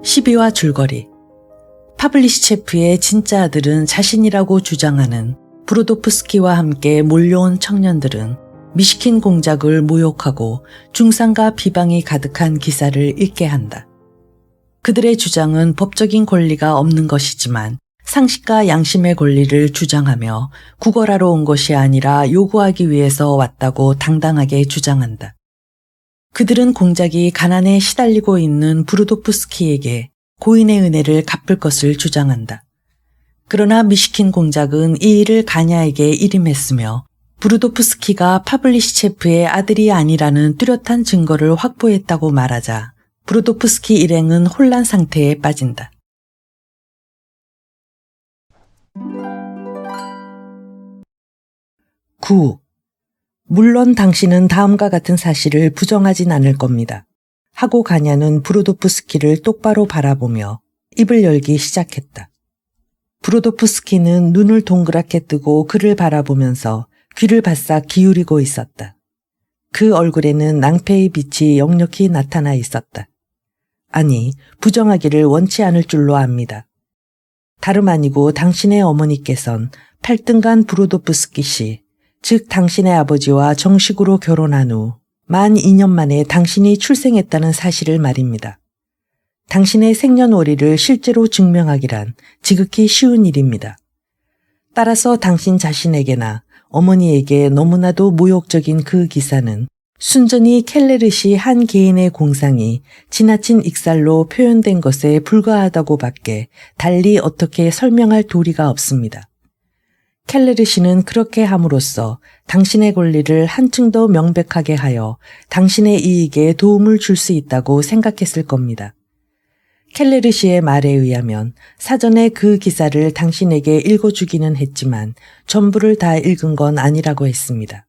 시비와 줄거리. 파블리시체프의 진짜 아들은 자신이라고 주장하는 브로도프스키와 함께 몰려온 청년들은 미시킨 공작을 모욕하고 중상과 비방이 가득한 기사를 읽게 한다. 그들의 주장은 법적인 권리가 없는 것이지만 상식과 양심의 권리를 주장하며 구걸하러 온 것이 아니라 요구하기 위해서 왔다고 당당하게 주장한다. 그들은 공작이 가난에 시달리고 있는 브루도프스키에게 고인의 은혜를 갚을 것을 주장한다. 그러나 미시킨 공작은 이 일을 가냐에게 일임했으며 브루도프스키가 파블리시체프의 아들이 아니라는 뚜렷한 증거를 확보했다고 말하자 브루도프스키 일행은 혼란 상태에 빠진다. 물론 당신은 다음과 같은 사실을 부정하진 않을 겁니다. 하고 가냐는 브로도프스키를 똑바로 바라보며 입을 열기 시작했다. 브로도프스키는 눈을 동그랗게 뜨고 그를 바라보면서 귀를 바싹 기울이고 있었다. 그 얼굴에는 낭패의 빛이 역력히 나타나 있었다. 아니, 부정하기를 원치 않을 줄로 압니다. 다름 아니고 당신의 어머니께선 8등간 브로도프스키 씨, 즉 당신의 아버지와 정식으로 결혼한 후 만 2년 만에 당신이 출생했다는 사실을 말입니다. 당신의 생년월일을 실제로 증명하기란 지극히 쉬운 일입니다. 따라서 당신 자신에게나 어머니에게 너무나도 모욕적인 그 기사는 순전히 켈레르시 한 개인의 공상이 지나친 익살로 표현된 것에 불과하다고 밖에 달리 어떻게 설명할 도리가 없습니다. 켈레르시는 그렇게 함으로써 당신의 권리를 한층 더 명백하게 하여 당신의 이익에 도움을 줄 수 있다고 생각했을 겁니다. 켈레르시의 말에 의하면 사전에 그 기사를 당신에게 읽어주기는 했지만 전부를 다 읽은 건 아니라고 했습니다.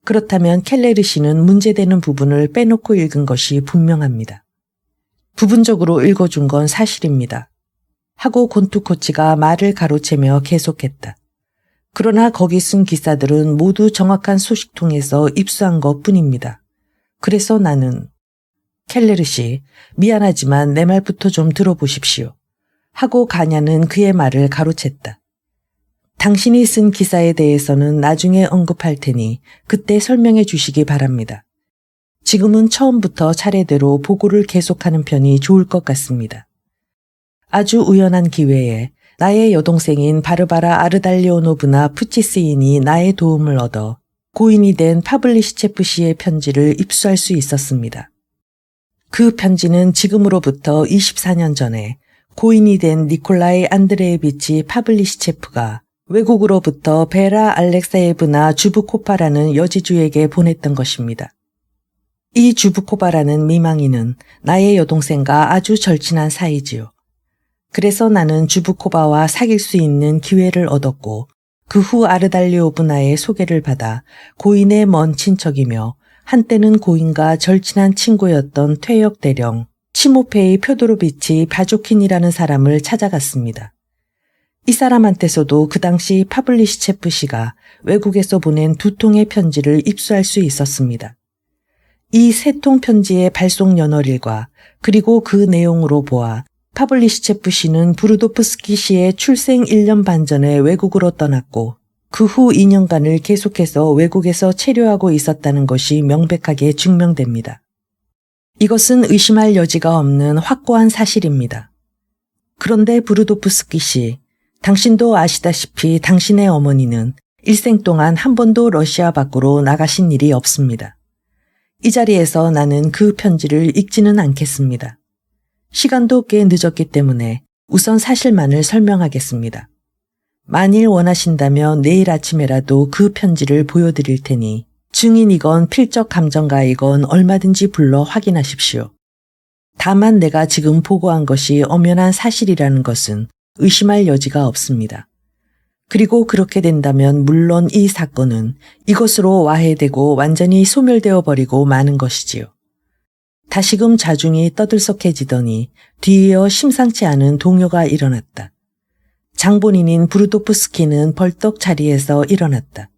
그렇다면 켈레르시는 문제되는 부분을 빼놓고 읽은 것이 분명합니다. 부분적으로 읽어준 건 사실입니다. 하고 곤투코치가 말을 가로채며 계속했다. 그러나 거기 쓴 기사들은 모두 정확한 소식통에서 입수한 것뿐입니다. 그래서 나는 켈레르시, 미안하지만 내 말부터 좀 들어보십시오. 하고 가냐는 그의 말을 가로챘다. 당신이 쓴 기사에 대해서는 나중에 언급할 테니 그때 설명해 주시기 바랍니다. 지금은 처음부터 차례대로 보고를 계속하는 편이 좋을 것 같습니다. 아주 우연한 기회에 나의 여동생인 바르바라 아르달리오노브나 푸치스인이 나의 도움을 얻어 고인이 된 파블리시체프 씨의 편지를 입수할 수 있었습니다. 그 편지는 지금으로부터 24년 전에 고인이 된 니콜라이 안드레예비치 파블리시체프가 외국으로부터 베라 알렉사예브나 주브코파라는 여지주에게 보냈던 것입니다. 이 주브코바라는 미망인은 나의 여동생과 아주 절친한 사이지요. 그래서 나는 주브코바와 사귈 수 있는 기회를 얻었고 그 후 아르달리오브나의 소개를 받아 고인의 먼 친척이며 한때는 고인과 절친한 친구였던 퇴역 대령 치모페이 표도로비치 바조킨이라는 사람을 찾아갔습니다. 이 사람한테서도 그 당시 파블리시체프 씨가 외국에서 보낸 2통의 편지를 입수할 수 있었습니다. 이 3통 편지의 발송 연월일과 그리고 그 내용으로 보아 파블리시체프 씨는 브루도프스키 씨의 출생 1년 반 전에 외국으로 떠났고 그 후 2년간을 계속해서 외국에서 체류하고 있었다는 것이 명백하게 증명됩니다. 이것은 의심할 여지가 없는 확고한 사실입니다. 그런데 브루도프스키 씨, 당신도 아시다시피 당신의 어머니는 일생 동안 한 번도 러시아 밖으로 나가신 일이 없습니다. 이 자리에서 나는 그 편지를 읽지는 않겠습니다. 시간도 꽤 늦었기 때문에 우선 사실만을 설명하겠습니다. 만일 원하신다면 내일 아침에라도 그 편지를 보여드릴 테니 증인이건 필적 감정가이건 얼마든지 불러 확인하십시오. 다만 내가 지금 보고한 것이 엄연한 사실이라는 것은 의심할 여지가 없습니다. 그리고 그렇게 된다면 물론 이 사건은 이것으로 와해되고 완전히 소멸되어 버리고 마는 것이지요. 다시금 자중이 떠들썩해지더니 뒤이어 심상치 않은 동요가 일어났다. 장본인인 브루도프스키는 벌떡 자리에서 일어났다.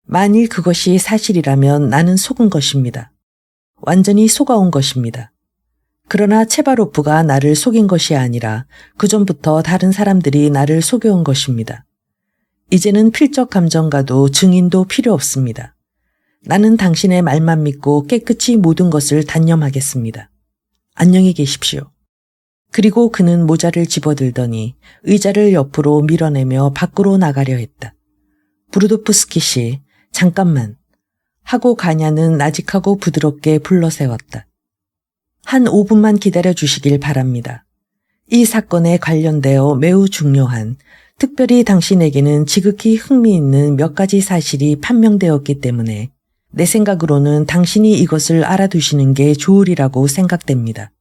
만일 그것이 사실이라면 나는 속은 것입니다. 완전히 속아온 것입니다. 그러나 체바로프가 나를 속인 것이 아니라 그전부터 다른 사람들이 나를 속여온 것입니다. 이제는 필적 감정가도 증인도 필요 없습니다. 나는 당신의 말만 믿고 깨끗이 모든 것을 단념하겠습니다. 안녕히 계십시오. 그리고 그는 모자를 집어들더니 의자를 옆으로 밀어내며 밖으로 나가려 했다. 브루도프스키 씨, 잠깐만. 하고 가냐는 나직하고 부드럽게 불러세웠다. 한 5분만 기다려 주시길 바랍니다. 이 사건에 관련되어 매우 중요한, 특별히 당신에게는 지극히 흥미있는 몇 가지 사실이 판명되었기 때문에 내 생각으로는 당신이 이것을 알아두시는 게 좋으리라고 생각됩니다.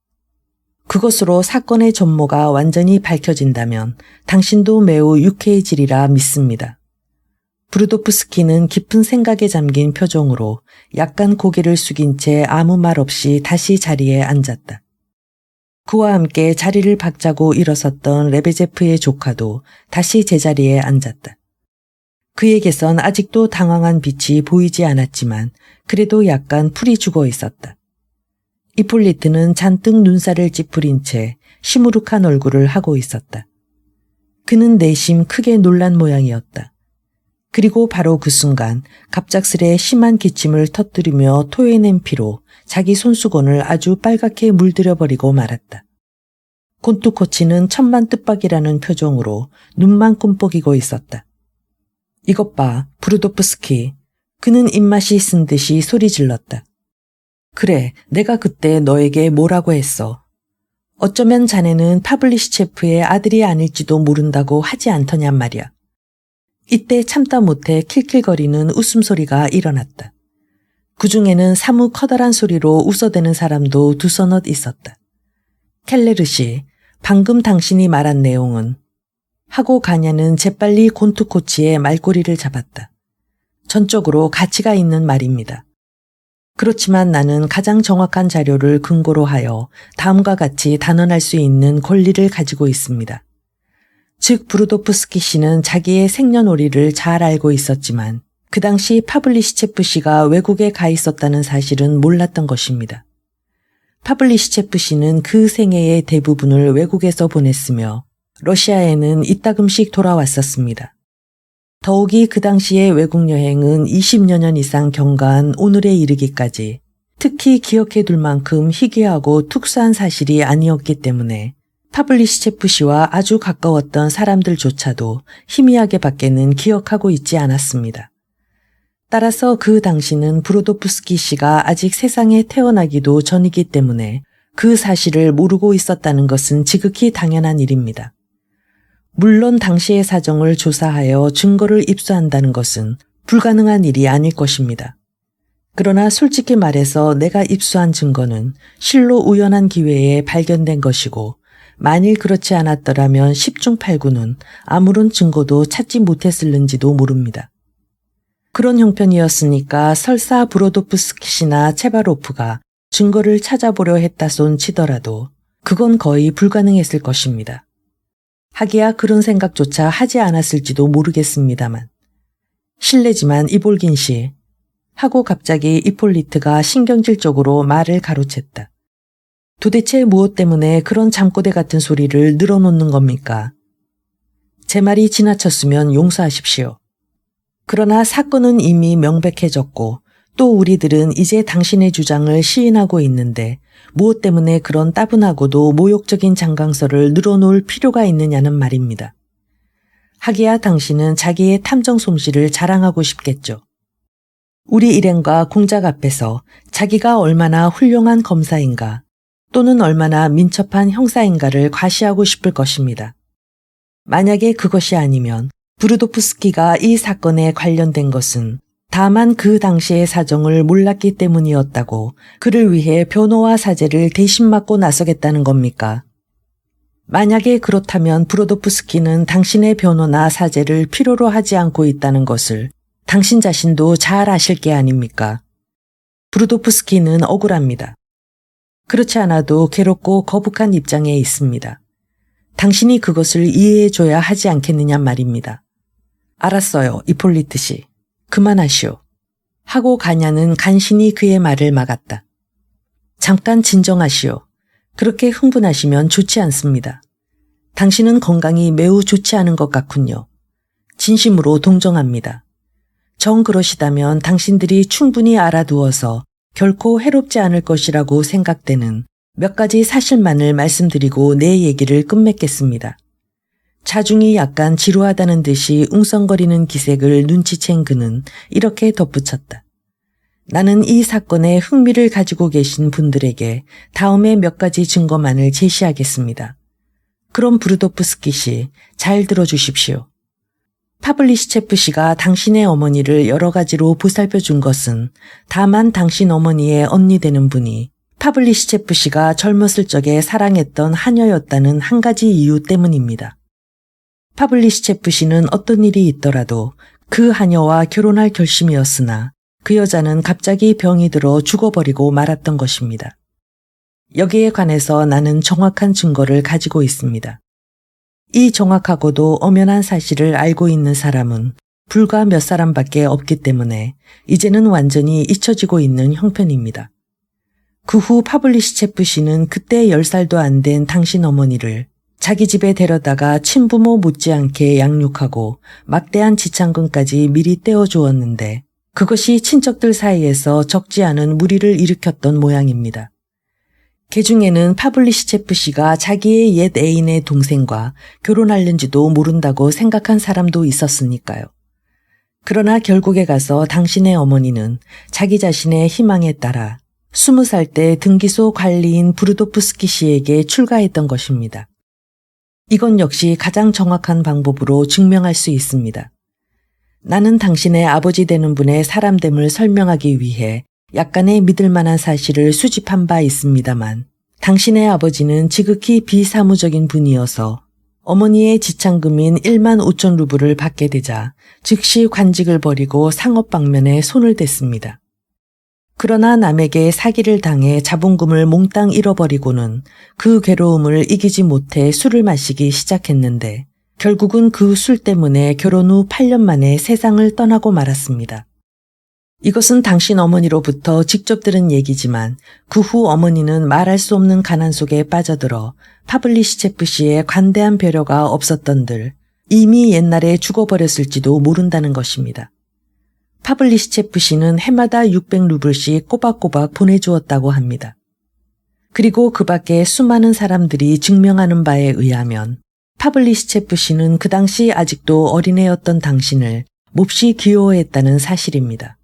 그것으로 사건의 전모가 완전히 밝혀진다면 당신도 매우 유쾌해지리라 믿습니다. 브루도프스키는 깊은 생각에 잠긴 표정으로 약간 고개를 숙인 채 아무 말 없이 다시 자리에 앉았다. 그와 함께 자리를 박차고 일어섰던 레베제프의 조카도 다시 제자리에 앉았다. 그에게선 아직도 당황한 빛이 보이지 않았지만 그래도 약간 풀이 죽어 있었다. 이폴리트는 잔뜩 눈살을 찌푸린 채 시무룩한 얼굴을 하고 있었다. 그는 내심 크게 놀란 모양이었다. 그리고 바로 그 순간 갑작스레 심한 기침을 터뜨리며 토해낸 피로 자기 손수건을 아주 빨갛게 물들여버리고 말았다. 곤투코치는 천만 뜻밖이라는 표정으로 눈만 끔뻑이고 있었다. 이것 봐, 브루도프스키. 그는 입맛이 쓴 듯이 소리 질렀다. 그래, 내가 그때 너에게 뭐라고 했어. 어쩌면 자네는 파블리시체프의 아들이 아닐지도 모른다고 하지 않더냔 말이야. 이때 참다 못해 킬킬거리는 웃음소리가 일어났다. 그 중에는 사뭇 커다란 소리로 웃어대는 사람도 두서넛 있었다. 켈레르 씨, 방금 당신이 말한 내용은? 하고 가냐는 재빨리 곤투코치의 말꼬리를 잡았다. 전적으로 가치가 있는 말입니다. 그렇지만 나는 가장 정확한 자료를 근거로 하여 다음과 같이 단언할 수 있는 권리를 가지고 있습니다. 즉 브루도프스키 씨는 자기의 생년월일을 잘 알고 있었지만 그 당시 파블리시체프 씨가 외국에 가 있었다는 사실은 몰랐던 것입니다. 파블리시체프 씨는 그 생애의 대부분을 외국에서 보냈으며 러시아에는 이따금씩 돌아왔었습니다. 더욱이 그 당시의 외국 여행은 20여 년 이상 경과한 오늘에 이르기까지 특히 기억해둘 만큼 희귀하고 특수한 사실이 아니었기 때문에 파블리시체프 씨와 아주 가까웠던 사람들조차도 희미하게 밖에는 기억하고 있지 않았습니다. 따라서 그 당시는 브로도프스키 씨가 아직 세상에 태어나기도 전이기 때문에 그 사실을 모르고 있었다는 것은 지극히 당연한 일입니다. 물론 당시의 사정을 조사하여 증거를 입수한다는 것은 불가능한 일이 아닐 것입니다. 그러나 솔직히 말해서 내가 입수한 증거는 실로 우연한 기회에 발견된 것이고 만일 그렇지 않았더라면 10중 8구는 아무런 증거도 찾지 못했을는지도 모릅니다. 그런 형편이었으니까 설사 브로도프스키 씨나 체바로프가 증거를 찾아보려 했다손 치더라도 그건 거의 불가능했을 것입니다. 하기야 그런 생각조차 하지 않았을지도 모르겠습니다만. 실례지만 이볼긴 씨, 하고 갑자기 이폴리트가 신경질적으로 말을 가로챘다. 도대체 무엇 때문에 그런 잠꼬대 같은 소리를 늘어놓는 겁니까? 제 말이 지나쳤으면 용서하십시오. 그러나 사건은 이미 명백해졌고 또 우리들은 이제 당신의 주장을 시인하고 있는데 무엇 때문에 그런 따분하고도 모욕적인 장강서를 늘어놓을 필요가 있느냐는 말입니다. 하기야 당신은 자기의 탐정 솜씨를 자랑하고 싶겠죠. 우리 일행과 공작 앞에서 자기가 얼마나 훌륭한 검사인가 또는 얼마나 민첩한 형사인가를 과시하고 싶을 것입니다. 만약에 그것이 아니면 브루도프스키가 이 사건에 관련된 것은 다만 그 당시의 사정을 몰랐기 때문이었다고 그를 위해 변호와 사죄를 대신 맡고 나서겠다는 겁니까? 만약에 그렇다면 브로도프스키는 당신의 변호나 사죄를 필요로 하지 않고 있다는 것을 당신 자신도 잘 아실 게 아닙니까? 브루도프스키는 억울합니다. 그렇지 않아도 괴롭고 거북한 입장에 있습니다. 당신이 그것을 이해해줘야 하지 않겠느냐 말입니다. 알았어요, 이폴리트 씨. 그만하시오. 하고 가냐는 간신히 그의 말을 막았다. 잠깐 진정하시오. 그렇게 흥분하시면 좋지 않습니다. 당신은 건강이 매우 좋지 않은 것 같군요. 진심으로 동정합니다. 정 그러시다면 당신들이 충분히 알아두어서 결코 해롭지 않을 것이라고 생각되는 몇 가지 사실만을 말씀드리고 내 얘기를 끝맺겠습니다. 자중이 약간 지루하다는 듯이 웅성거리는 기색을 눈치챈 그는 이렇게 덧붙였다. 나는 이 사건에 흥미를 가지고 계신 분들에게 다음에 몇 가지 증거만을 제시하겠습니다. 그럼 브루도프스키 씨, 잘 들어주십시오. 파블리시체프 씨가 당신의 어머니를 여러 가지로 보살펴 준 것은 다만 당신 어머니의 언니 되는 분이 파블리시체프 씨가 젊었을 적에 사랑했던 하녀였다는 한 가지 이유 때문입니다. 파블리시체프 씨는 어떤 일이 있더라도 그 하녀와 결혼할 결심이었으나 그 여자는 갑자기 병이 들어 죽어버리고 말았던 것입니다. 여기에 관해서 나는 정확한 증거를 가지고 있습니다. 이 정확하고도 엄연한 사실을 알고 있는 사람은 불과 몇 사람밖에 없기 때문에 이제는 완전히 잊혀지고 있는 형편입니다. 그 후 파블리시체프 씨는 그때 10살도 안 된 당신 어머니를 자기 집에 데려다가 친부모 못지않게 양육하고 막대한 지창금까지 미리 떼어주었는데 그것이 친척들 사이에서 적지 않은 무리를 일으켰던 모양입니다. 그 중에는 파블리시체프 씨가 자기의 옛 애인의 동생과 결혼하는지도 모른다고 생각한 사람도 있었으니까요. 그러나 결국에 가서 당신의 어머니는 자기 자신의 희망에 따라 20살 때 등기소 관리인 브루도프스키 씨에게 출가했던 것입니다. 이건 역시 가장 정확한 방법으로 증명할 수 있습니다. 나는 당신의 아버지 되는 분의 사람됨을 설명하기 위해 약간의 믿을 만한 사실을 수집한 바 있습니다만 당신의 아버지는 지극히 비사무적인 분이어서 어머니의 지창금인 1만 5천 루블을 받게 되자 즉시 관직을 버리고 상업 방면에 손을 댔습니다. 그러나 남에게 사기를 당해 자본금을 몽땅 잃어버리고는 그 괴로움을 이기지 못해 술을 마시기 시작했는데 결국은 그 술 때문에 결혼 후 8년 만에 세상을 떠나고 말았습니다. 이것은 당신 어머니로부터 직접 들은 얘기지만 그 후 어머니는 말할 수 없는 가난 속에 빠져들어 파블리시체프 씨의 관대한 배려가 없었던들 이미 옛날에 죽어버렸을지도 모른다는 것입니다. 파블리시체프 씨는 해마다 600루블씩 꼬박꼬박 보내주었다고 합니다. 그리고 그 밖에 수많은 사람들이 증명하는 바에 의하면 파블리시체프 씨는 그 당시 아직도 어린애였던 당신을 몹시 귀여워했다는 사실입니다.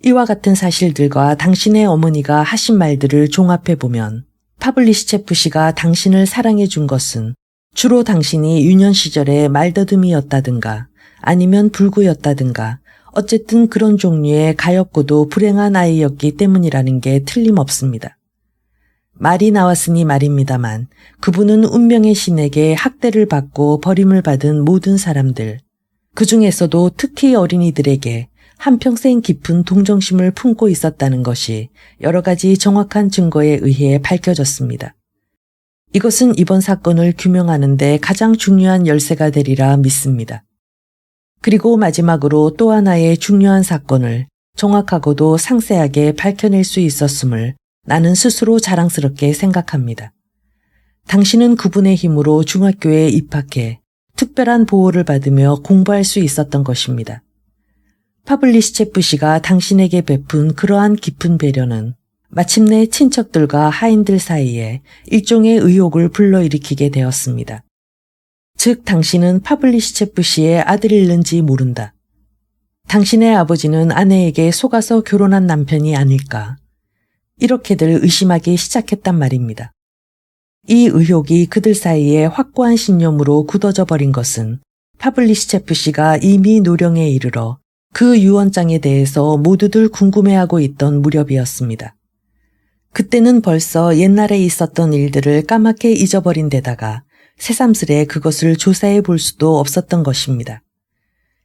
이와 같은 사실들과 당신의 어머니가 하신 말들을 종합해보면 파블리시체프 씨가 당신을 사랑해 준 것은 주로 당신이 유년 시절에 말더듬이었다든가 아니면 불구였다든가 어쨌든 그런 종류의 가엾고도 불행한 아이였기 때문이라는 게 틀림없습니다. 말이 나왔으니 말입니다만 그분은 운명의 신에게 학대를 받고 버림을 받은 모든 사람들, 그 중에서도 특히 어린이들에게 한평생 깊은 동정심을 품고 있었다는 것이 여러 가지 정확한 증거에 의해 밝혀졌습니다. 이것은 이번 사건을 규명하는 데 가장 중요한 열쇠가 되리라 믿습니다. 그리고 마지막으로 또 하나의 중요한 사건을 정확하고도 상세하게 밝혀낼 수 있었음을 나는 스스로 자랑스럽게 생각합니다. 당신은 그분의 힘으로 중학교에 입학해 특별한 보호를 받으며 공부할 수 있었던 것입니다. 파블리시체프 씨가 당신에게 베푼 그러한 깊은 배려는 마침내 친척들과 하인들 사이에 일종의 의혹을 불러일으키게 되었습니다. 즉 당신은 파블리시체프 씨의 아들일는지 모른다. 당신의 아버지는 아내에게 속아서 결혼한 남편이 아닐까. 이렇게들 의심하기 시작했단 말입니다. 이 의혹이 그들 사이에 확고한 신념으로 굳어져 버린 것은 파블리시체프 씨가 이미 노령에 이르러 그 유언장에 대해서 모두들 궁금해하고 있던 무렵이었습니다. 그때는 벌써 옛날에 있었던 일들을 까맣게 잊어버린 데다가 새삼스레 그것을 조사해 볼 수도 없었던 것입니다.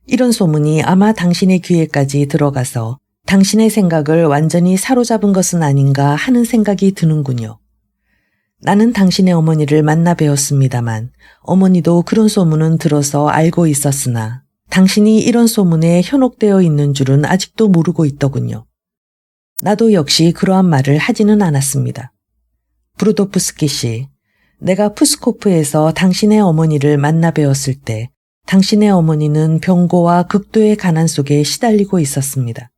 이런 소문이 아마 당신의 귀에까지 들어가서 당신의 생각을 완전히 사로잡은 것은 아닌가 하는 생각이 드는군요. 나는 당신의 어머니를 만나 뵈었습니다만 어머니도 그런 소문은 들어서 알고 있었으나 당신이 이런 소문에 현혹되어 있는 줄은 아직도 모르고 있더군요. 나도 역시 그러한 말을 하지는 않았습니다. 브루도프스키 씨, 내가 푸스코프에서 당신의 어머니를 만나 뵈었을 때 당신의 어머니는 병고와 극도의 가난 속에 시달리고 있었습니다.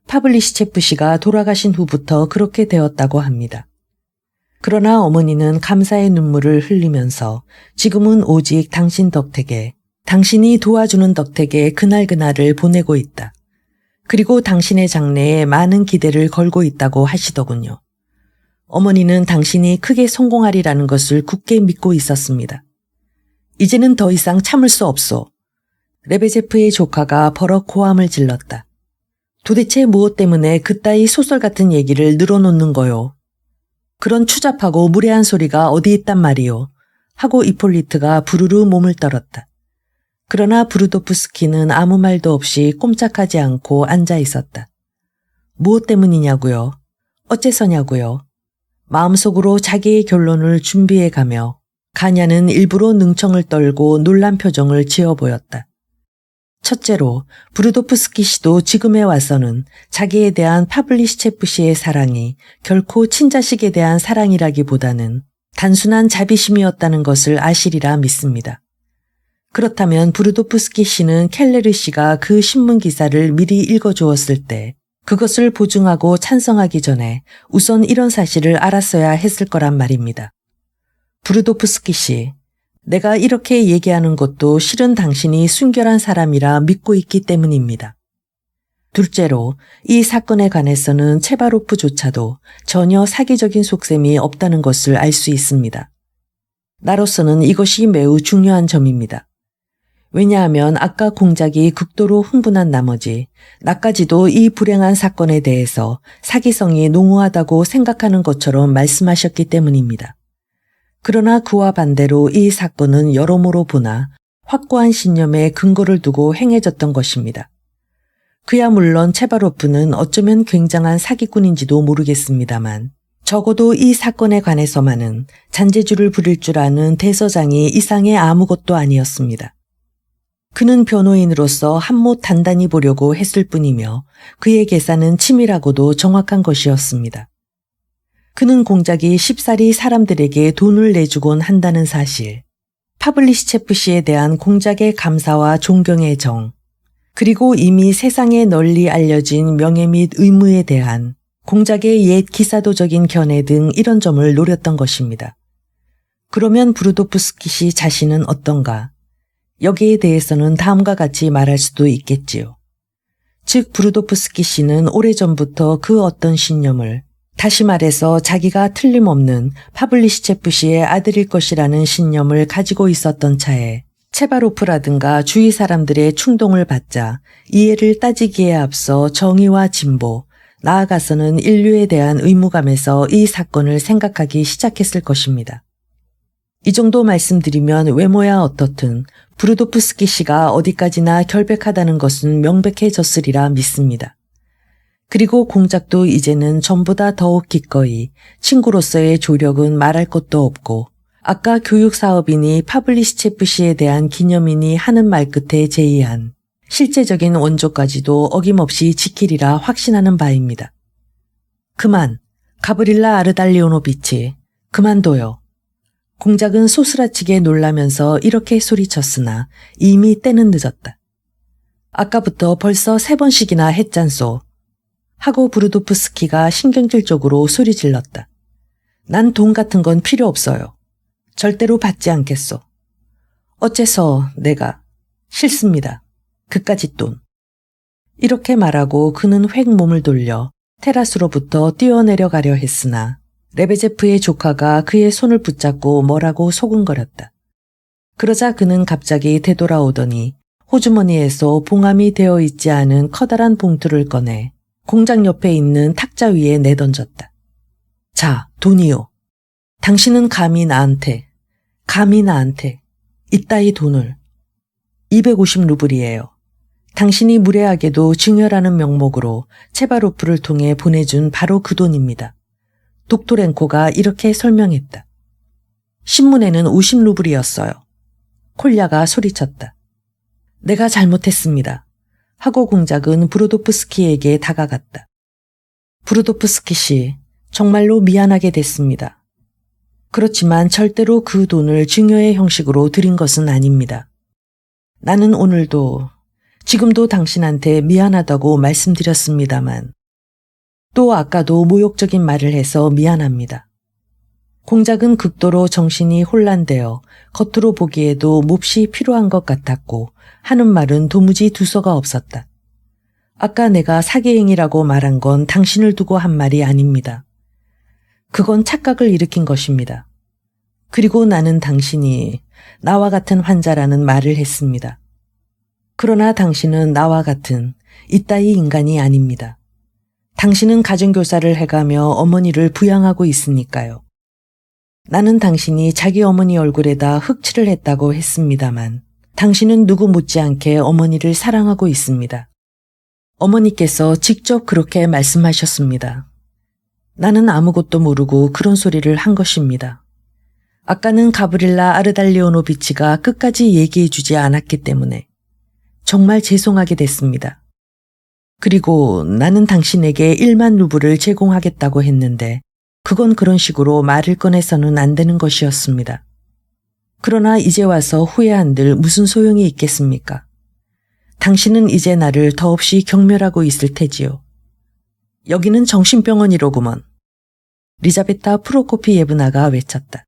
파블리시체프 씨가 돌아가신 후부터 그렇게 되었다고 합니다. 그러나 어머니는 감사의 눈물을 흘리면서 지금은 오직 당신 덕택에, 당신이 도와주는 덕택에 그날그날을 보내고 있다. 그리고 당신의 장래에 많은 기대를 걸고 있다고 하시더군요. 어머니는 당신이 크게 성공하리라는 것을 굳게 믿고 있었습니다. 이제는 더 이상 참을 수 없소. 레베제프의 조카가 버럭 고함을 질렀다. 도대체 무엇 때문에 그따위 소설 같은 얘기를 늘어놓는 거요. 그런 추잡하고 무례한 소리가 어디 있단 말이요. 하고 이폴리트가 부르르 몸을 떨었다. 그러나 브루도프스키는 아무 말도 없이 꼼짝하지 않고 앉아 있었다. 무엇 때문이냐고요? 어째서냐고요? 마음속으로 자기의 결론을 준비해가며 가냐는 일부러 능청을 떨고 놀란 표정을 지어 보였다. 첫째로 브루도프스키 씨도 지금에 와서는 자기에 대한 파블리시체프 씨의 사랑이 결코 친자식에 대한 사랑이라기보다는 단순한 자비심이었다는 것을 아시리라 믿습니다. 그렇다면 브루도프스키 씨는 켈레르 씨가 그 신문 기사를 미리 읽어주었을 때 그것을 보증하고 찬성하기 전에 우선 이런 사실을 알았어야 했을 거란 말입니다. 브루도프스키 씨, 내가 이렇게 얘기하는 것도 실은 당신이 순결한 사람이라 믿고 있기 때문입니다. 둘째로 이 사건에 관해서는 체바로프조차도 전혀 사기적인 속셈이 없다는 것을 알 수 있습니다. 나로서는 이것이 매우 중요한 점입니다. 왜냐하면 아까 공작이 극도로 흥분한 나머지 나까지도 이 불행한 사건에 대해서 사기성이 농후하다고 생각하는 것처럼 말씀하셨기 때문입니다. 그러나 그와 반대로 이 사건은 여러모로 보나 확고한 신념에 근거를 두고 행해졌던 것입니다. 그야 물론 체바로프는 어쩌면 굉장한 사기꾼인지도 모르겠습니다만 적어도 이 사건에 관해서만은 잔재주를 부릴 줄 아는 대서장이 이상의 아무것도 아니었습니다. 그는 변호인으로서 한몫 단단히 보려고 했을 뿐이며 그의 계산은 치밀하고도 정확한 것이었습니다. 그는 공작이 쉽사리 사람들에게 돈을 내주곤 한다는 사실, 파블리시체프 씨에 대한 공작의 감사와 존경의 정, 그리고 이미 세상에 널리 알려진 명예 및 의무에 대한 공작의 옛 기사도적인 견해 등 이런 점을 노렸던 것입니다. 그러면 브루도프스키 씨 자신은 어떤가? 여기에 대해서는 다음과 같이 말할 수도 있겠지요. 즉 브루도프스키 씨는 오래전부터 그 어떤 신념을, 다시 말해서 자기가 틀림없는 파블리시체프 씨의 아들일 것이라는 신념을 가지고 있었던 차에 체바로프라든가 주위 사람들의 충동을 받자 이해를 따지기에 앞서 정의와 진보, 나아가서는 인류에 대한 의무감에서 이 사건을 생각하기 시작했을 것입니다. 이 정도 말씀드리면 외모야 어떻든 브루도프스키 씨가 어디까지나 결백하다는 것은 명백해졌으리라 믿습니다. 그리고 공작도 이제는 전보다 더욱 기꺼이 친구로서의 조력은 말할 것도 없고 아까 교육사업인이 파블리시체프 씨에 대한 기념인이 하는 말 끝에 제의한 실제적인 원조까지도 어김없이 지키리라 확신하는 바입니다. 그만, 가브릴라 아르달리오노비치, 그만둬요. 공작은 소스라치게 놀라면서 이렇게 소리쳤으나 이미 때는 늦었다. 아까부터 벌써 3번씩이나 했잖소. 하고 브루도프스키가 신경질적으로 소리질렀다. 난 돈 같은 건 필요 없어요. 절대로 받지 않겠소. 어째서 내가 싫습니다. 그까짓 돈. 이렇게 말하고 그는 획 몸을 돌려 테라스로부터 뛰어내려가려 했으나 레베제프의 조카가 그의 손을 붙잡고 뭐라고 소근거렸다. 그러자 그는 갑자기 되돌아오더니 호주머니에서 봉함이 되어 있지 않은 커다란 봉투를 꺼내 공장 옆에 있는 탁자 위에 내던졌다. 자, 돈이요. 당신은 감히 나한테 이따위 돈을 250루블이에요. 당신이 무례하게도 증여라는 명목으로 체바로프를 통해 보내준 바로 그 돈입니다. 독토렌코가 이렇게 설명했다. 신문에는 50루블이었어요. 콜야가 소리쳤다. 내가 잘못했습니다. 하고 공작은 브루도프스키에게 다가갔다. 브루도프스키 씨, 정말로 미안하게 됐습니다. 그렇지만 절대로 그 돈을 증여의 형식으로 드린 것은 아닙니다. 나는 오늘도 지금도 당신한테 미안하다고 말씀드렸습니다만 또 아까도 모욕적인 말을 해서 미안합니다. 공작은 극도로 정신이 혼란되어 겉으로 보기에도 몹시 필요한 것 같았고 하는 말은 도무지 두서가 없었다. 아까 내가 사기행위라고 말한 건 당신을 두고 한 말이 아닙니다. 그건 착각을 일으킨 것입니다. 그리고 나는 당신이 나와 같은 환자라는 말을 했습니다. 그러나 당신은 나와 같은 이따위 인간이 아닙니다. 당신은 가정교사를 해가며 어머니를 부양하고 있으니까요. 나는 당신이 자기 어머니 얼굴에다 흑칠을 했다고 했습니다만 당신은 누구 못지않게 어머니를 사랑하고 있습니다. 어머니께서 직접 그렇게 말씀하셨습니다. 나는 아무것도 모르고 그런 소리를 한 것입니다. 아까는 가브릴라 아르달리오노비치가 끝까지 얘기해주지 않았기 때문에 정말 죄송하게 됐습니다. 그리고 나는 당신에게 1만 루블을 제공하겠다고 했는데 그건 그런 식으로 말을 꺼내서는 안 되는 것이었습니다. 그러나 이제 와서 후회한들 무슨 소용이 있겠습니까? 당신은 이제 나를 더없이 경멸하고 있을 테지요. 여기는 정신병원이로구먼. 리자베타 프로코피예브나가 외쳤다.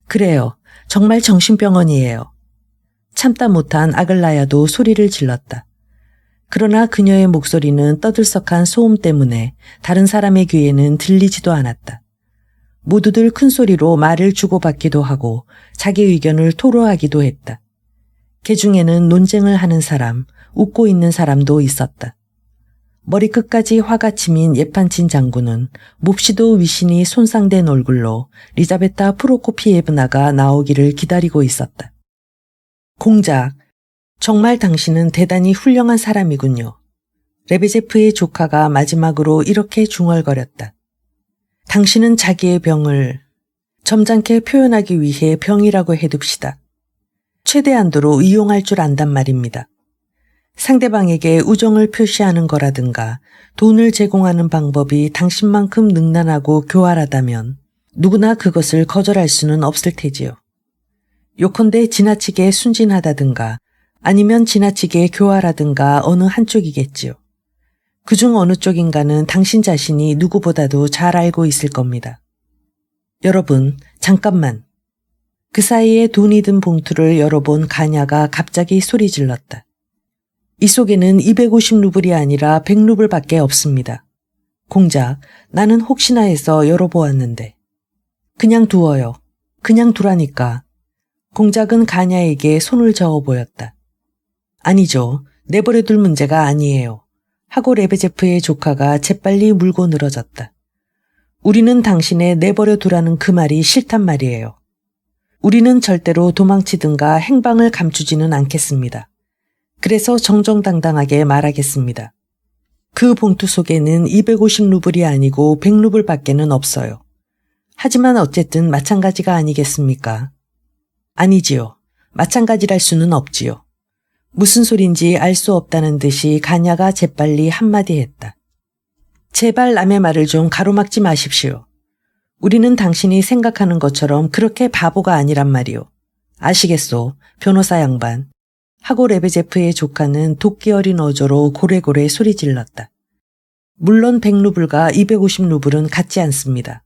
그래요. 정말 정신병원이에요. 참다 못한 아글라야도 소리를 질렀다. 그러나 그녀의 목소리는 떠들썩한 소음 때문에 다른 사람의 귀에는 들리지도 않았다. 모두들 큰 소리로 말을 주고받기도 하고 자기 의견을 토로하기도 했다. 그 중에는 논쟁을 하는 사람, 웃고 있는 사람도 있었다. 머리끝까지 화가 치민 예판친 장군은 몹시도 위신이 손상된 얼굴로 리자베타 프로코피예브나가 나오기를 기다리고 있었다. 공작, 정말 당신은 대단히 훌륭한 사람이군요. 레베제프의 조카가 마지막으로 이렇게 중얼거렸다. 당신은 자기의 병을 점잖게 표현하기 위해 병이라고 해둡시다. 최대한도로 이용할 줄 안단 말입니다. 상대방에게 우정을 표시하는 거라든가 돈을 제공하는 방법이 당신만큼 능란하고 교활하다면 누구나 그것을 거절할 수는 없을 테지요. 요컨대 지나치게 순진하다든가 아니면 지나치게 교활하든가 어느 한쪽이겠지요. 그중 어느 쪽인가는 당신 자신이 누구보다도 잘 알고 있을 겁니다. 여러분, 잠깐만. 그 사이에 돈이 든 봉투를 열어본 가냐가 갑자기 소리 질렀다. 이 속에는 250루블이 아니라 100루블밖에 없습니다. 공작, 나는 혹시나 해서 열어보았는데. 그냥 두어요. 그냥 두라니까. 공작은 가냐에게 손을 저어 보였다. 아니죠. 내버려둘 문제가 아니에요. 하고 레베제프의 조카가 재빨리 물고 늘어졌다. 우리는 당신의 내버려두라는 그 말이 싫단 말이에요. 우리는 절대로 도망치든가 행방을 감추지는 않겠습니다. 그래서 정정당당하게 말하겠습니다. 그 봉투 속에는 250루블이 아니고 100루블밖에는 없어요. 하지만 어쨌든 마찬가지가 아니겠습니까? 아니지요. 마찬가지랄 수는 없지요. 무슨 소린지 알 수 없다는 듯이 가냐가 재빨리 한마디 했다. 제발 남의 말을 좀 가로막지 마십시오. 우리는 당신이 생각하는 것처럼 그렇게 바보가 아니란 말이오. 아시겠소, 변호사 양반. 하고 레베제프의 조카는 도끼 어린 어조로 고래고래 소리 질렀다. 물론 100루블과 250루블은 같지 않습니다.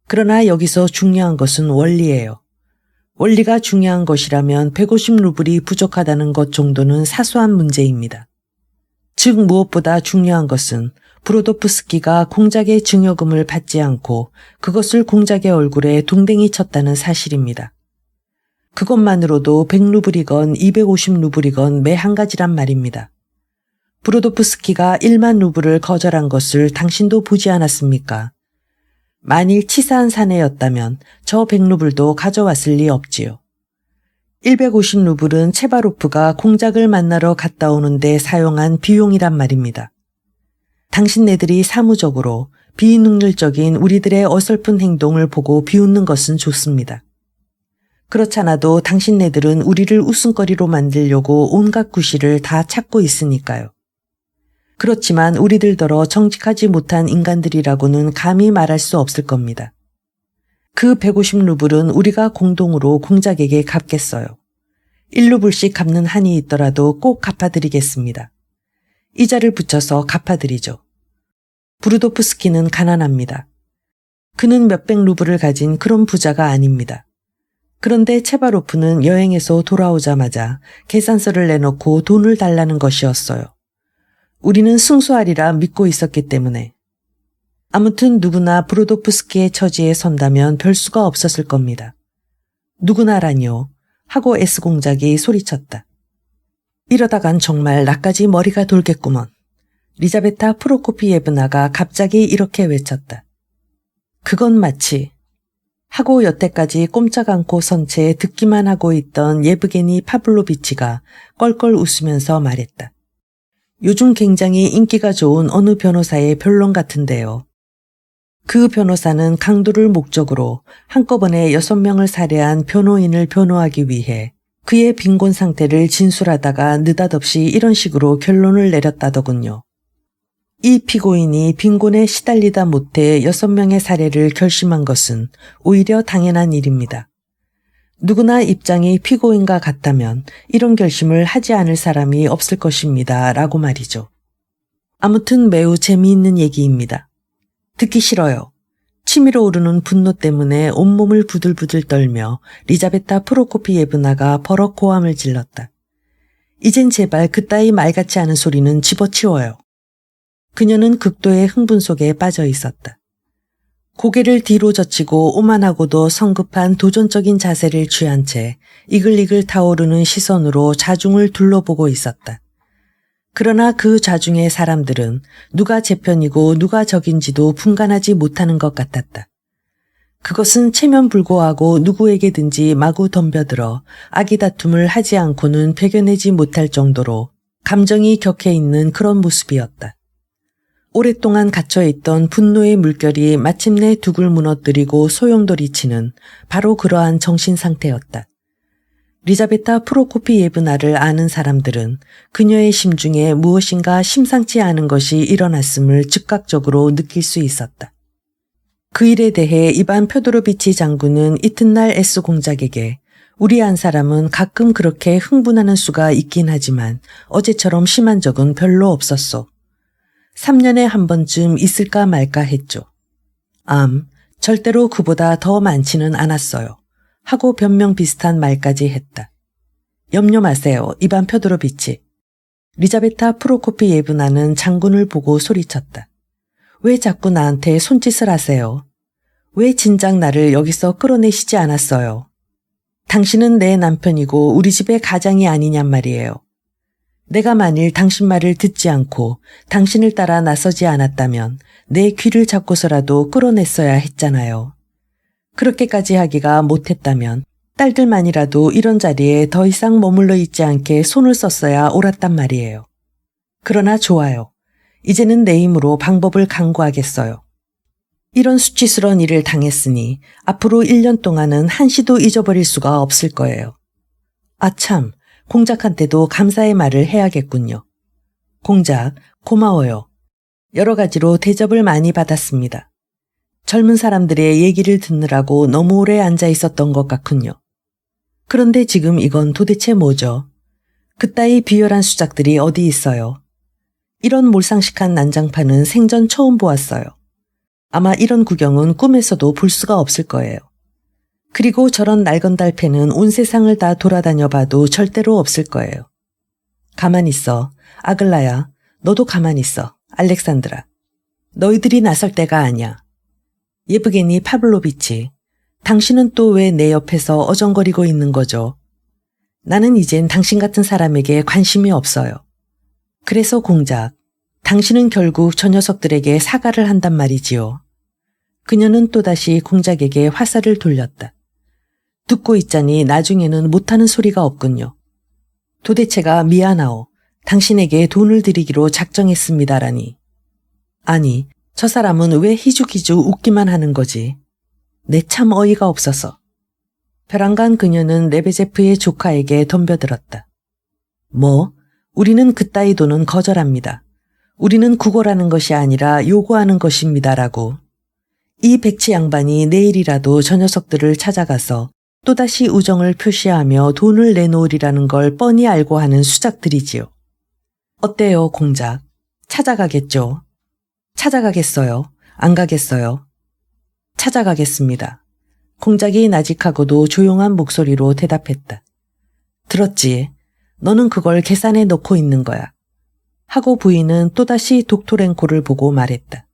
그러나 여기서 중요한 것은 원리예요. 원리가 중요한 것이라면 150루블이 부족하다는 것 정도는 사소한 문제입니다. 즉 무엇보다 중요한 것은 브로도프스키가 공작의 증여금을 받지 않고 그것을 공작의 얼굴에 동댕이 쳤다는 사실입니다. 그것만으로도 100루블이건 250루블이건 매 한 가지란 말입니다. 브로도프스키가 1만 루블을 거절한 것을 당신도 보지 않았습니까? 만일 치사한 사내였다면 저 100루블도 가져왔을 리 없지요. 150루블은 체바로프가 공작을 만나러 갔다 오는데 사용한 비용이란 말입니다. 당신네들이 사무적으로 비능률적인 우리들의 어설픈 행동을 보고 비웃는 것은 좋습니다. 그렇잖아도 당신네들은 우리를 웃음거리로 만들려고 온갖 구실을 다 찾고 있으니까요. 그렇지만 우리들더러 정직하지 못한 인간들이라고는 감히 말할 수 없을 겁니다. 그 150루블은 우리가 공동으로 공작에게 갚겠어요. 1루블씩 갚는 한이 있더라도 꼭 갚아드리겠습니다. 이자를 붙여서 갚아드리죠. 브루도프스키는 가난합니다. 그는 몇백 루블을 가진 그런 부자가 아닙니다. 그런데 체바로프는 여행에서 돌아오자마자 계산서를 내놓고 돈을 달라는 것이었어요. 우리는 승소하리라 믿고 있었기 때문에. 아무튼 누구나 브로도프스키의 처지에 선다면 별 수가 없었을 겁니다. 누구나라뇨 하고 S공작이 소리쳤다. 이러다간 정말 나까지 머리가 돌겠구먼. 리자베타 프로코피예브나가 갑자기 이렇게 외쳤다. 그건 마치 하고 여태까지 꼼짝 않고 선 채 듣기만 하고 있던 예브게니 파블로비치가 껄껄 웃으면서 말했다. 요즘 굉장히 인기가 좋은 어느 변호사의 변론 같은데요. 그 변호사는 강도를 목적으로 한꺼번에 6명을 살해한 변호인을 변호하기 위해 그의 빈곤 상태를 진술하다가 느닷없이 이런 식으로 결론을 내렸다더군요. 이 피고인이 빈곤에 시달리다 못해 6명의 살해를 결심한 것은 오히려 당연한 일입니다. 누구나 입장이 피고인과 같다면 이런 결심을 하지 않을 사람이 없을 것입니다. 라고 말이죠. 아무튼 매우 재미있는 얘기입니다. 듣기 싫어요. 치밀어 오르는 분노 때문에 온몸을 부들부들 떨며 리자베타 프로코피예브나가 버럭 고함을 질렀다. 이젠 제발 그따위 말같지 않은 소리는 집어치워요. 그녀는 극도의 흥분 속에 빠져 있었다. 고개를 뒤로 젖히고 오만하고도 성급한 도전적인 자세를 취한 채 이글이글 타오르는 시선으로 자중을 둘러보고 있었다. 그러나 그 자중의 사람들은 누가 제 편이고 누가 적인지도 분간하지 못하는 것 같았다. 그것은 체면불고하고 누구에게든지 마구 덤벼들어 아기다툼을 하지 않고는 배겨내지 못할 정도로 감정이 격해 있는 그런 모습이었다. 오랫동안 갇혀있던 분노의 물결이 마침내 둑을 무너뜨리고 소용돌이치는 바로 그러한 정신상태였다. 리자베타 프로코피예브나를 아는 사람들은 그녀의 심중에 무엇인가 심상치 않은 것이 일어났음을 즉각적으로 느낄 수 있었다. 그 일에 대해 이반 표도로비치 장군은 이튿날 S공작에게 우리 한 사람은 가끔 그렇게 흥분하는 수가 있긴 하지만 어제처럼 심한 적은 별로 없었소. 3년에 한 번쯤 있을까 말까 했죠. 절대로 그보다 더 많지는 않았어요. 하고 변명 비슷한 말까지 했다. 염려 마세요, 이반 표도로비치. 리자베타 프로코피예브나는 장군을 보고 소리쳤다. 왜 자꾸 나한테 손짓을 하세요? 왜 진작 나를 여기서 끌어내시지 않았어요? 당신은 내 남편이고 우리 집의 가장이 아니냔 말이에요. 내가 만일 당신 말을 듣지 않고 당신을 따라 나서지 않았다면 내 귀를 잡고서라도 끌어냈어야 했잖아요. 그렇게까지 하기가 못했다면 딸들만이라도 이런 자리에 더 이상 머물러 있지 않게 손을 썼어야 옳았단 말이에요. 그러나 좋아요. 이제는 내 힘으로 방법을 강구하겠어요. 이런 수치스러운 일을 당했으니 앞으로 1년 동안은 한시도 잊어버릴 수가 없을 거예요. 아참, 공작한테도 감사의 말을 해야겠군요. 공작, 고마워요. 여러 가지로 대접을 많이 받았습니다. 젊은 사람들의 얘기를 듣느라고 너무 오래 앉아 있었던 것 같군요. 그런데 지금 이건 도대체 뭐죠? 그따위 비열한 수작들이 어디 있어요? 이런 몰상식한 난장판은 생전 처음 보았어요. 아마 이런 구경은 꿈에서도 볼 수가 없을 거예요. 그리고 저런 낡은 달패는 온 세상을 다 돌아다녀 봐도 절대로 없을 거예요. 가만 있어. 아글라야, 너도 가만 있어. 알렉산드라. 너희들이 나설 때가 아니야. 예브게니 파블로비치, 당신은 또 왜 내 옆에서 어정거리고 있는 거죠? 나는 이젠 당신 같은 사람에게 관심이 없어요. 그래서 공작, 당신은 결국 저 녀석들에게 사과를 한단 말이지요. 그녀는 또다시 공작에게 화살을 돌렸다. 듣고 있자니 나중에는 못하는 소리가 없군요. 도대체가 미안하오. 당신에게 돈을 드리기로 작정했습니다라니. 아니, 저 사람은 왜 희죽희죽 웃기만 하는 거지? 내 참 어이가 없어서. 벼랑간 그녀는 레베제프의 조카에게 덤벼들었다. 뭐? 우리는 그따위 돈은 거절합니다. 우리는 구걸하는 것이 아니라 요구하는 것입니다라고. 이 백치 양반이 내일이라도 저 녀석들을 찾아가서 또다시 우정을 표시하며 돈을 내놓으리라는 걸 뻔히 알고 하는 수작들이지요. 어때요, 공작? 찾아가겠죠? 찾아가겠어요? 안 가겠어요? 찾아가겠습니다. 공작이 나직하고도 조용한 목소리로 대답했다. 들었지? 너는 그걸 계산해 넣고 있는 거야. 하고 부인은 또다시 독토랭코를 보고 말했다.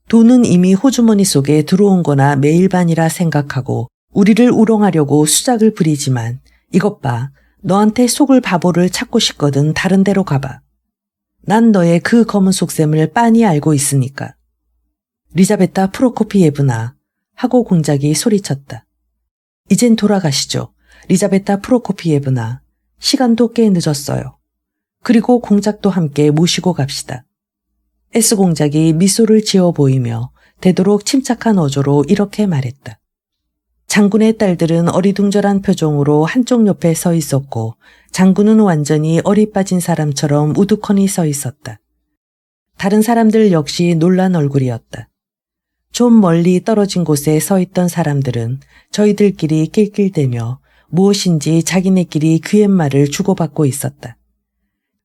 돈은 이미 호주머니 속에 들어온 거나 매일반이라 생각하고 우리를 우롱하려고 수작을 부리지만 이것 봐. 너한테 속을 바보를 찾고 싶거든 다른 데로 가봐. 난 너의 그 검은 속셈을 빤히 알고 있으니까. 리자베타 프로코피예브나 하고 공작이 소리쳤다. 이젠 돌아가시죠. 리자베타 프로코피예브나. 시간도 꽤 늦었어요. 그리고 공작도 함께 모시고 갑시다. S 공작이 미소를 지어 보이며 되도록 침착한 어조로 이렇게 말했다. 장군의 딸들은 어리둥절한 표정으로 한쪽 옆에 서 있었고 장군은 완전히 어리 빠진 사람처럼 우두커니 서 있었다. 다른 사람들 역시 놀란 얼굴이었다. 좀 멀리 떨어진 곳에 서 있던 사람들은 저희들끼리 낄낄대며 무엇인지 자기네끼리 귀옛말을 주고받고 있었다.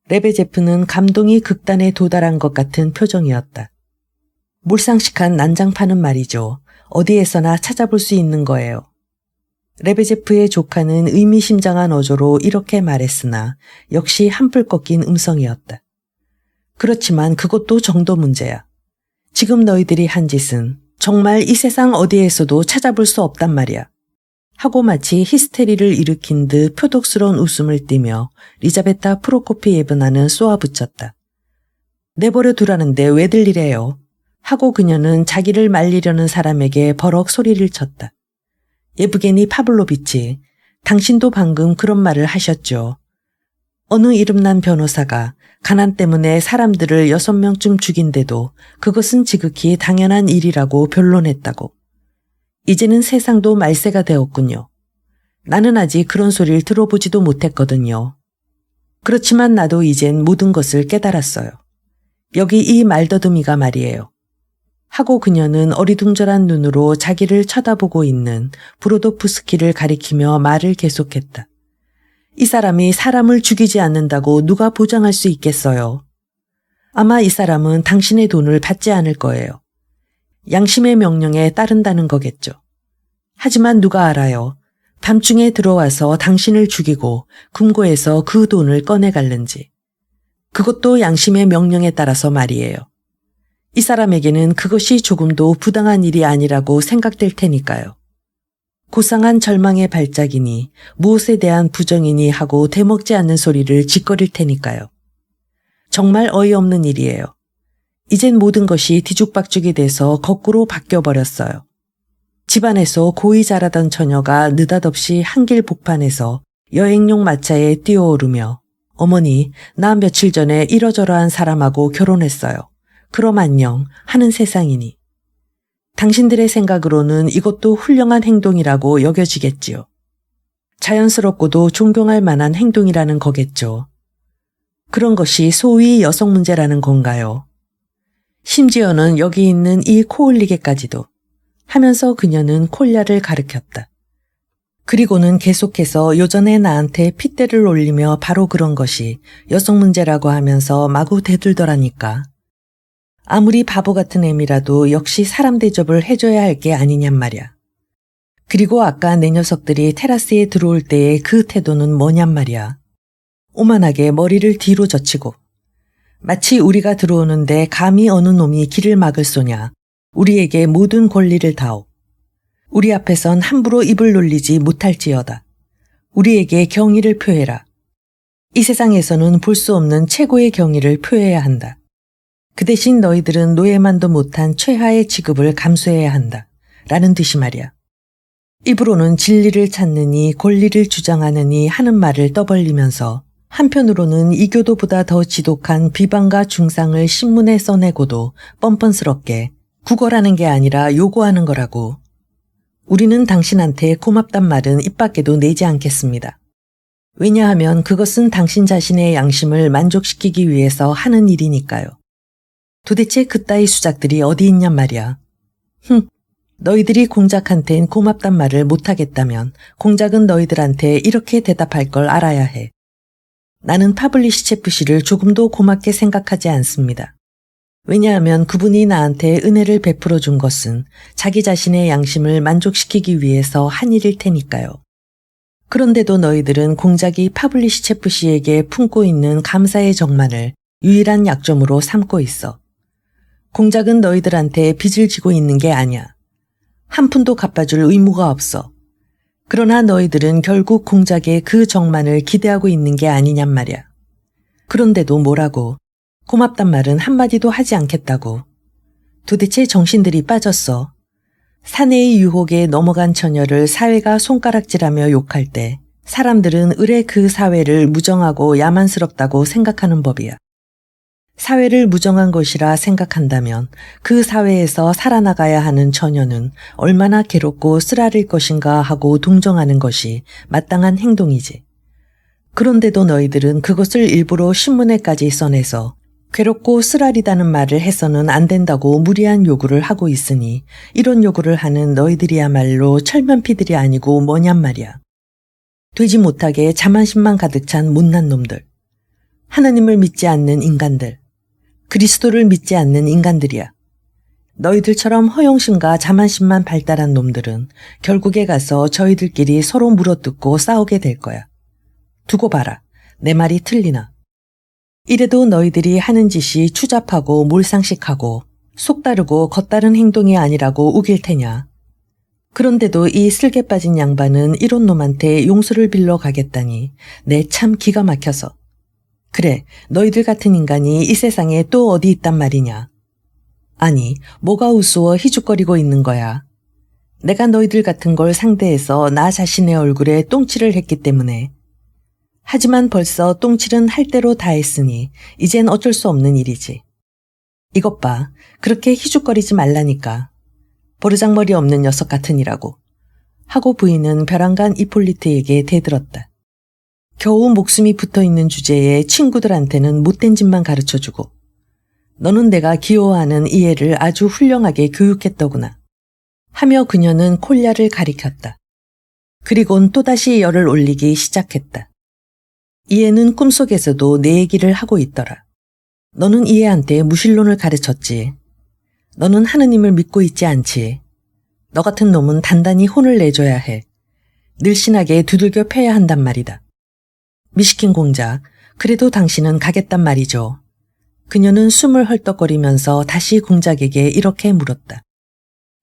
레베제프는 감동이 극단에 도달한 것 같은 표정이었다. 몰상식한 난장판은 말이죠. 어디에서나 찾아볼 수 있는 거예요. 레베제프의 조카는 의미심장한 어조로 이렇게 말했으나 역시 한풀 꺾인 음성이었다. 그렇지만 그것도 정도 문제야. 지금 너희들이 한 짓은 정말 이 세상 어디에서도 찾아볼 수 없단 말이야. 하고 마치 히스테리를 일으킨 듯 표독스러운 웃음을 띠며 리자베타 프로코피예브나는 쏘아붙였다. 내버려 두라는데 왜들 이래요? 하고 그녀는 자기를 말리려는 사람에게 버럭 소리를 쳤다. 예브게니 파블로비치, 당신도 방금 그런 말을 하셨죠. 어느 이름난 변호사가 가난 때문에 사람들을 6명쯤 죽인데도 그것은 지극히 당연한 일이라고 변론했다고. 이제는 세상도 말세가 되었군요. 나는 아직 그런 소리를 들어보지도 못했거든요. 그렇지만 나도 이젠 모든 것을 깨달았어요. 여기 이 말더듬이가 말이에요. 하고 그녀는 어리둥절한 눈으로 자기를 쳐다보고 있는 브로도프스키를 가리키며 말을 계속했다. 이 사람이 사람을 죽이지 않는다고 누가 보장할 수 있겠어요? 아마 이 사람은 당신의 돈을 받지 않을 거예요. 양심의 명령에 따른다는 거겠죠. 하지만 누가 알아요. 밤중에 들어와서 당신을 죽이고 금고에서 그 돈을 꺼내갈는지. 그것도 양심의 명령에 따라서 말이에요. 이 사람에게는 그것이 조금도 부당한 일이 아니라고 생각될 테니까요. 고상한 절망의 발작이니 무엇에 대한 부정이니 하고 대먹지 않는 소리를 짓거릴 테니까요. 정말 어이없는 일이에요. 이젠 모든 것이 뒤죽박죽이 돼서 거꾸로 바뀌어버렸어요. 집안에서 고이 자라던 처녀가 느닷없이 한길 복판에서 여행용 마차에 뛰어오르며 어머니, 나 며칠 전에 이러저러한 사람하고 결혼했어요. 그럼 안녕 하는 세상이니. 당신들의 생각으로는 이것도 훌륭한 행동이라고 여겨지겠지요. 자연스럽고도 존경할 만한 행동이라는 거겠죠. 그런 것이 소위 여성 문제라는 건가요? 심지어는 여기 있는 이 코올리게까지도 하면서 그녀는 콜야를 가리켰다. 그리고는 계속해서 요전에 나한테 핏대를 올리며 바로 그런 것이 여성 문제라고 하면서 마구 대들더라니까. 아무리 바보 같은 애미라도 역시 사람 대접을 해줘야 할 게 아니냔 말이야. 그리고 아까 내 녀석들이 테라스에 들어올 때의 그 태도는 뭐냔 말이야. 오만하게 머리를 뒤로 젖히고 마치 우리가 들어오는데 감히 어느 놈이 길을 막을 소냐. 우리에게 모든 권리를 다오. 우리 앞에선 함부로 입을 놀리지 못할지어다. 우리에게 경의를 표해라. 이 세상에서는 볼 수 없는 최고의 경의를 표해야 한다. 그 대신 너희들은 노예만도 못한 최하의 지급을 감수해야 한다. 라는 뜻이 말이야. 입으로는 진리를 찾느니 권리를 주장하느니 하는 말을 떠벌리면서 한편으로는 이교도보다 더 지독한 비방과 중상을 신문에 써내고도 뻔뻔스럽게 구걸하는 게 아니라 요구하는 거라고. 우리는 당신한테 고맙단 말은 입 밖에도 내지 않겠습니다. 왜냐하면 그것은 당신 자신의 양심을 만족시키기 위해서 하는 일이니까요. 도대체 그따위 수작들이 어디 있냔 말이야. 너희들이 공작한텐 고맙단 말을 못하겠다면 공작은 너희들한테 이렇게 대답할 걸 알아야 해. 나는 파블리시체프 씨를 조금도 고맙게 생각하지 않습니다. 왜냐하면 그분이 나한테 은혜를 베풀어 준 것은 자기 자신의 양심을 만족시키기 위해서 한 일일 테니까요. 그런데도 너희들은 공작이 파블리시체프 씨에게 품고 있는 감사의 정만을 유일한 약점으로 삼고 있어. 공작은 너희들한테 빚을 지고 있는 게 아니야. 한 푼도 갚아줄 의무가 없어. 그러나 너희들은 결국 공작의 그 정만을 기대하고 있는 게 아니냔 말이야. 그런데도 뭐라고? 고맙단 말은 한마디도 하지 않겠다고. 도대체 정신들이 빠졌어. 사내의 유혹에 넘어간 처녀를 사회가 손가락질하며 욕할 때 사람들은 의뢰 그 사회를 무정하고 야만스럽다고 생각하는 법이야. 사회를 무정한 것이라 생각한다면 그 사회에서 살아나가야 하는 처녀는 얼마나 괴롭고 쓰라릴 것인가 하고 동정하는 것이 마땅한 행동이지. 그런데도 너희들은 그것을 일부러 신문에까지 써내서 괴롭고 쓰라리다는 말을 해서는 안 된다고 무리한 요구를 하고 있으니 이런 요구를 하는 너희들이야말로 철면피들이 아니고 뭐냔 말이야. 되지 못하게 자만심만 가득 찬 못난 놈들. 하나님을 믿지 않는 인간들. 그리스도를 믿지 않는 인간들이야. 너희들처럼 허영심과 자만심만 발달한 놈들은 결국에 가서 저희들끼리 서로 물어뜯고 싸우게 될 거야. 두고 봐라. 내 말이 틀리나. 이래도 너희들이 하는 짓이 추잡하고 몰상식하고 속다르고 겉다른 행동이 아니라고 우길 테냐. 그런데도 이 슬개 빠진 양반은 이런 놈한테 용서를 빌러 가겠다니 내 참 기가 막혀서. 그래, 너희들 같은 인간이 이 세상에 또 어디 있단 말이냐. 아니, 뭐가 우스워 희죽거리고 있는 거야. 내가 너희들 같은 걸 상대해서 나 자신의 얼굴에 똥칠을 했기 때문에. 하지만 벌써 똥칠은 할 대로 다 했으니 이젠 어쩔 수 없는 일이지. 이것 봐, 그렇게 희죽거리지 말라니까. 버르장머리 없는 녀석 같으니라고. 하고 부인은 벼랑간 이폴리트에게 대들었다. 겨우 목숨이 붙어있는 주제에 친구들한테는 못된 짓만 가르쳐주고 너는 내가 귀여워하는 이 애를 아주 훌륭하게 교육했더구나. 하며 그녀는 콜야를 가리켰다. 그리곤 또다시 열을 올리기 시작했다. 이 애는 꿈속에서도 내 얘기를 하고 있더라. 너는 이 애한테 무신론을 가르쳤지. 너는 하느님을 믿고 있지 않지. 너 같은 놈은 단단히 혼을 내줘야 해. 늘씬하게 두들겨 패야 한단 말이다. 미시킨 공작, 그래도 당신은 가겠단 말이죠. 그녀는 숨을 헐떡거리면서 다시 공작에게 이렇게 물었다.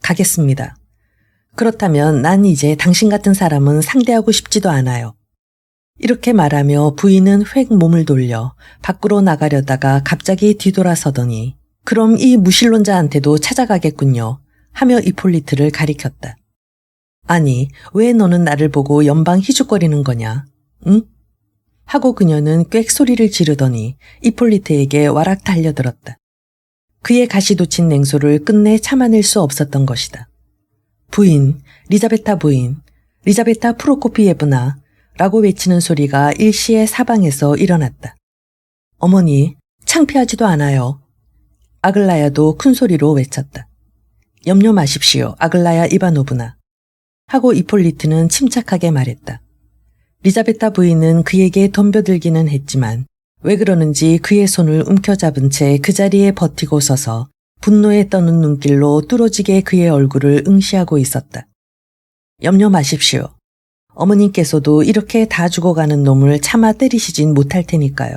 가겠습니다. 그렇다면 난 이제 당신 같은 사람은 상대하고 싶지도 않아요. 이렇게 말하며 부인은 획 몸을 돌려 밖으로 나가려다가 갑자기 뒤돌아서더니 그럼 이 무신론자한테도 찾아가겠군요. 하며 이폴리트를 가리켰다. 아니, 왜 너는 나를 보고 연방 희죽거리는 거냐? 응? 하고 그녀는 꽥 소리를 지르더니 이폴리트에게 와락 달려들었다. 그의 가시돋친 냉소를 끝내 참아낼 수 없었던 것이다. 부인, 리자베타 부인, 리자베타 프로코피예브나 라고 외치는 소리가 일시에 사방에서 일어났다. 어머니, 창피하지도 않아요. 아글라야도 큰 소리로 외쳤다. 염려 마십시오, 아글라야 이바노브나. 하고 이폴리트는 침착하게 말했다. 리자베타 부인은 그에게 덤벼들기는 했지만 왜 그러는지 그의 손을 움켜잡은 채 그 자리에 버티고 서서 분노에 떠는 눈길로 뚫어지게 그의 얼굴을 응시하고 있었다. 염려 마십시오. 어머님께서도 이렇게 다 죽어가는 놈을 차마 때리시진 못할 테니까요.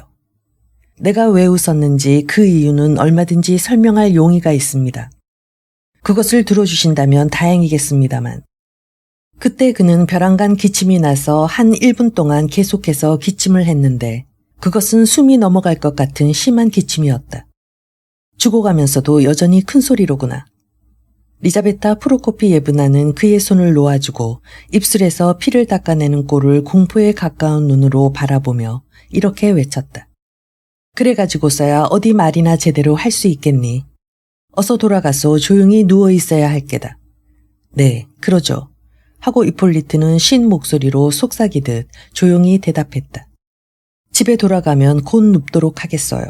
내가 왜 웃었는지 그 이유는 얼마든지 설명할 용의가 있습니다. 그것을 들어주신다면 다행이겠습니다만. 그때 그는 벼랑간 기침이 나서 한 1분 동안 계속해서 기침을 했는데 그것은 숨이 넘어갈 것 같은 심한 기침이었다. 죽어가면서도 여전히 큰 소리로구나. 리자베타 프로코피예브나는 그의 손을 놓아주고 입술에서 피를 닦아내는 꼴을 공포에 가까운 눈으로 바라보며 이렇게 외쳤다. 그래가지고서야 어디 말이나 제대로 할 수 있겠니? 어서 돌아가서 조용히 누워있어야 할 게다. 네, 그러죠. 하고 이폴리트는 쉰 목소리로 속삭이듯 조용히 대답했다. 집에 돌아가면 곧 눕도록 하겠어요.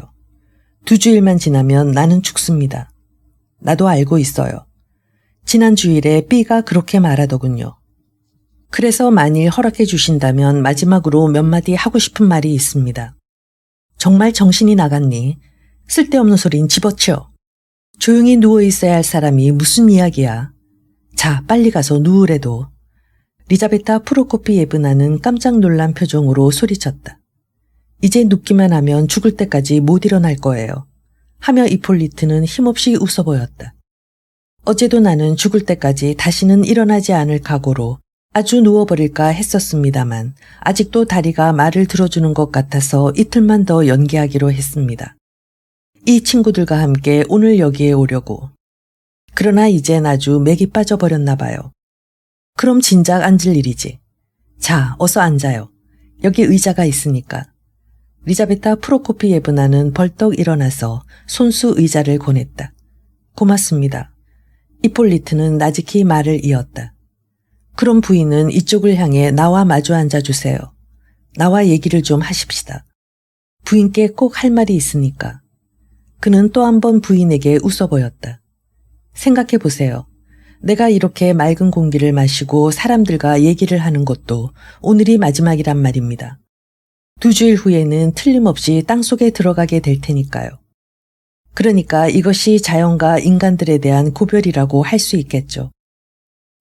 2주일만 지나면 나는 죽습니다. 나도 알고 있어요. 지난 주일에 B가 그렇게 말하더군요. 그래서 만일 허락해 주신다면 마지막으로 몇 마디 하고 싶은 말이 있습니다. 정말 정신이 나갔니? 쓸데없는 소린 집어치워. 조용히 누워 있어야 할 사람이 무슨 이야기야. 자, 빨리 가서 누우래도. 리자베타 프로코피예브나는 깜짝 놀란 표정으로 소리쳤다. 이제 눕기만 하면 죽을 때까지 못 일어날 거예요. 하며 이폴리트는 힘없이 웃어 보였다. 어제도 나는 죽을 때까지 다시는 일어나지 않을 각오로 아주 누워버릴까 했었습니다만 아직도 다리가 말을 들어주는 것 같아서 이틀만 더 연기하기로 했습니다. 이 친구들과 함께 오늘 여기에 오려고. 그러나 이젠 아주 맥이 빠져버렸나 봐요. 그럼 진작 앉을 일이지. 자, 어서 앉아요. 여기 의자가 있으니까. 리자베타 프로코피예브나는 벌떡 일어나서 손수 의자를 권했다. 고맙습니다. 이폴리트는 나직히 말을 이었다. 그럼 부인은 이쪽을 향해 나와 마주 앉아주세요. 나와 얘기를 좀 하십시다. 부인께 꼭 할 말이 있으니까. 그는 또 한 번 부인에게 웃어 보였다. 생각해 보세요. 내가 이렇게 맑은 공기를 마시고 사람들과 얘기를 하는 것도 오늘이 마지막이란 말입니다. 2주일 후에는 틀림없이 땅속에 들어가게 될 테니까요. 그러니까 이것이 자연과 인간들에 대한 고별이라고 할 수 있겠죠.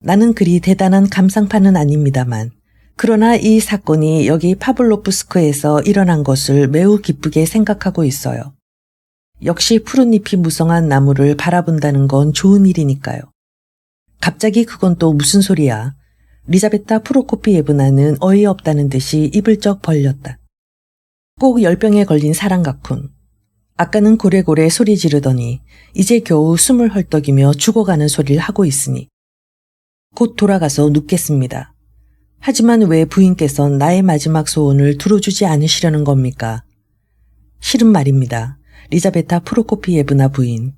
나는 그리 대단한 감상파는 아닙니다만 그러나 이 사건이 여기 파블로프스크에서 일어난 것을 매우 기쁘게 생각하고 있어요. 역시 푸른잎이 무성한 나무를 바라본다는 건 좋은 일이니까요. 갑자기 그건 또 무슨 소리야. 리자베타 프로코피예브나는 어이없다는 듯이 입을 쩍 벌렸다. 꼭 열병에 걸린 사람 같군. 아까는 고래고래 소리 지르더니 이제 겨우 숨을 헐떡이며 죽어가는 소리를 하고 있으니. 곧 돌아가서 눕겠습니다. 하지만 왜 부인께선 나의 마지막 소원을 들어주지 않으시려는 겁니까? 싫은 말입니다. 리자베타 프로코피예브나 부인.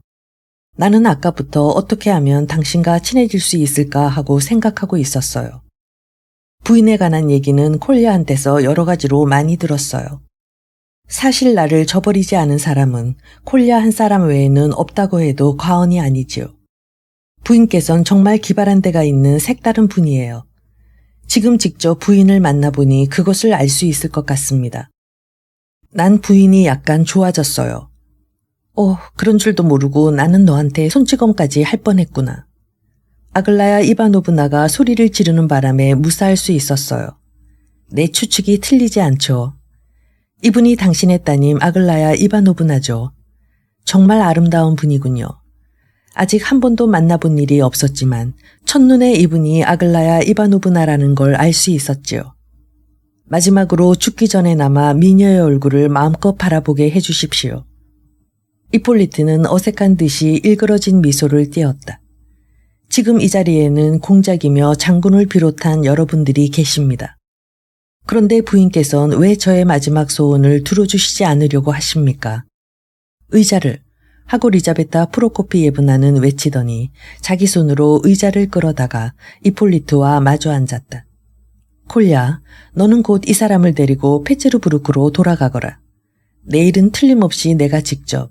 나는 아까부터 어떻게 하면 당신과 친해질 수 있을까 하고 생각하고 있었어요. 부인에 관한 얘기는 콜리아한테서 여러 가지로 많이 들었어요. 사실 나를 저버리지 않은 사람은 콜리아 한 사람 외에는 없다고 해도 과언이 아니지요. 부인께선 정말 기발한 데가 있는 색다른 분이에요. 지금 직접 부인을 만나보니 그것을 알 수 있을 것 같습니다. 난 부인이 약간 좋아졌어요. 그런 줄도 모르고 나는 너한테 손찌검까지 할 뻔했구나. 아글라야 이바노브나가 소리를 지르는 바람에 무사할 수 있었어요. 내 추측이 틀리지 않죠. 이분이 당신의 따님 아글라야 이바노브나죠. 정말 아름다운 분이군요. 아직 한 번도 만나본 일이 없었지만 첫눈에 이분이 아글라야 이바노브나라는 걸 알 수 있었지요. 마지막으로 죽기 전에나마 미녀의 얼굴을 마음껏 바라보게 해주십시오. 이폴리트는 어색한 듯이 일그러진 미소를 띄었다. 지금 이 자리에는 공작이며 장군을 비롯한 여러분들이 계십니다. 그런데 부인께서는 왜 저의 마지막 소원을 들어주시지 않으려고 하십니까? 의자를 하고 리자베타 프로코피예브나는 외치더니 자기 손으로 의자를 끌어다가 이폴리트와 마주 앉았다. 콜야, 너는 곧 이 사람을 데리고 페체르부르크로 돌아가거라. 내일은 틀림없이 내가 직접.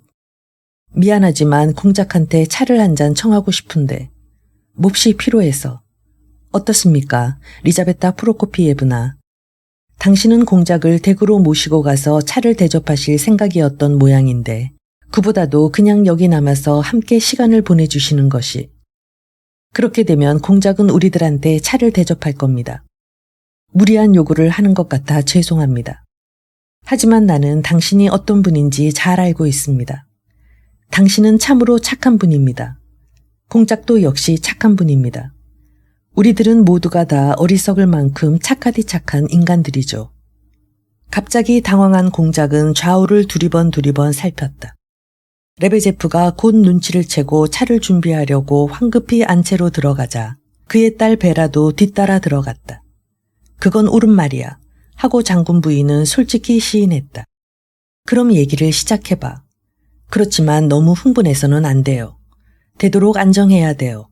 미안하지만 공작한테 차를 한 잔 청하고 싶은데 몹시 필요해서. 어떻습니까? 리자베타 프로코피예브나. 당신은 공작을 댁으로 모시고 가서 차를 대접하실 생각이었던 모양인데 그보다도 그냥 여기 남아서 함께 시간을 보내주시는 것이. 그렇게 되면 공작은 우리들한테 차를 대접할 겁니다. 무리한 요구를 하는 것 같아 죄송합니다. 하지만 나는 당신이 어떤 분인지 잘 알고 있습니다. 당신은 참으로 착한 분입니다. 공작도 역시 착한 분입니다. 우리들은 모두가 다 어리석을 만큼 착하디 착한 인간들이죠. 갑자기 당황한 공작은 좌우를 두리번 살폈다. 레베제프가 곧 눈치를 채고 차를 준비하려고 황급히 안채로 들어가자 그의 딸 베라도 뒤따라 들어갔다. 그건 옳은 말이야 하고 장군 부인은 솔직히 시인했다. 그럼 얘기를 시작해봐. 그렇지만 너무 흥분해서는 안 돼요. 되도록 안정해야 돼요.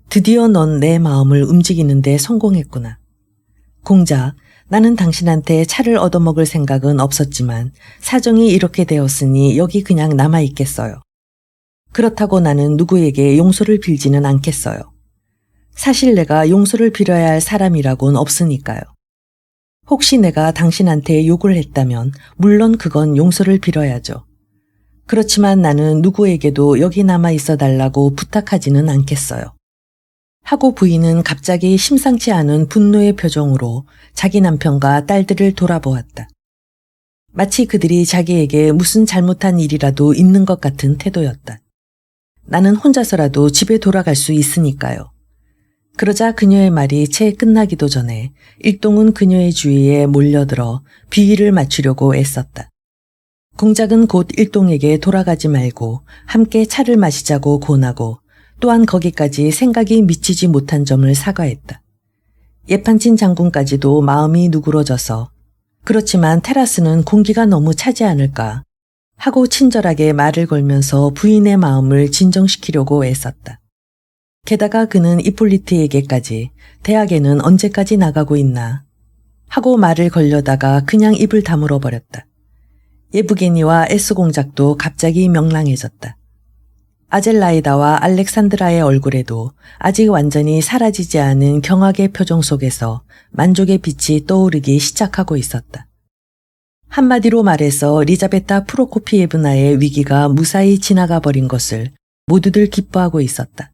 드디어 넌 내 마음을 움직이는데 성공했구나. 공작, 나는 당신한테 차를 얻어먹을 생각은 없었지만 사정이 이렇게 되었으니 여기 그냥 남아있겠어요. 그렇다고 나는 누구에게 용서를 빌지는 않겠어요. 사실 내가 용서를 빌어야 할 사람이라곤 없으니까요. 혹시 내가 당신한테 욕을 했다면 물론 그건 용서를 빌어야죠. 그렇지만 나는 누구에게도 여기 남아 있어 달라고 부탁하지는 않겠어요. 하고 부인은 갑자기 심상치 않은 분노의 표정으로 자기 남편과 딸들을 돌아보았다. 마치 그들이 자기에게 무슨 잘못한 일이라도 있는 것 같은 태도였다. 나는 혼자서라도 집에 돌아갈 수 있으니까요. 그러자 그녀의 말이 채 끝나기도 전에 일동은 그녀의 주위에 몰려들어 비위를 맞추려고 애썼다. 공작은 곧 일동에게 돌아가지 말고 함께 차를 마시자고 권하고 또한 거기까지 생각이 미치지 못한 점을 사과했다. 예판친 장군까지도 마음이 누그러져서 그렇지만 테라스는 공기가 너무 차지 않을까 하고 친절하게 말을 걸면서 부인의 마음을 진정시키려고 애썼다. 게다가 그는 이폴리트에게까지 대학에는 언제까지 나가고 있나 하고 말을 걸려다가 그냥 입을 다물어 버렸다. 예브게니와 S공작도 갑자기 명랑해졌다. 아젤라이다와 알렉산드라의 얼굴에도 아직 완전히 사라지지 않은 경악의 표정 속에서 만족의 빛이 떠오르기 시작하고 있었다. 한마디로 말해서 리자베타 프로코피예브나의 위기가 무사히 지나가 버린 것을 모두들 기뻐하고 있었다.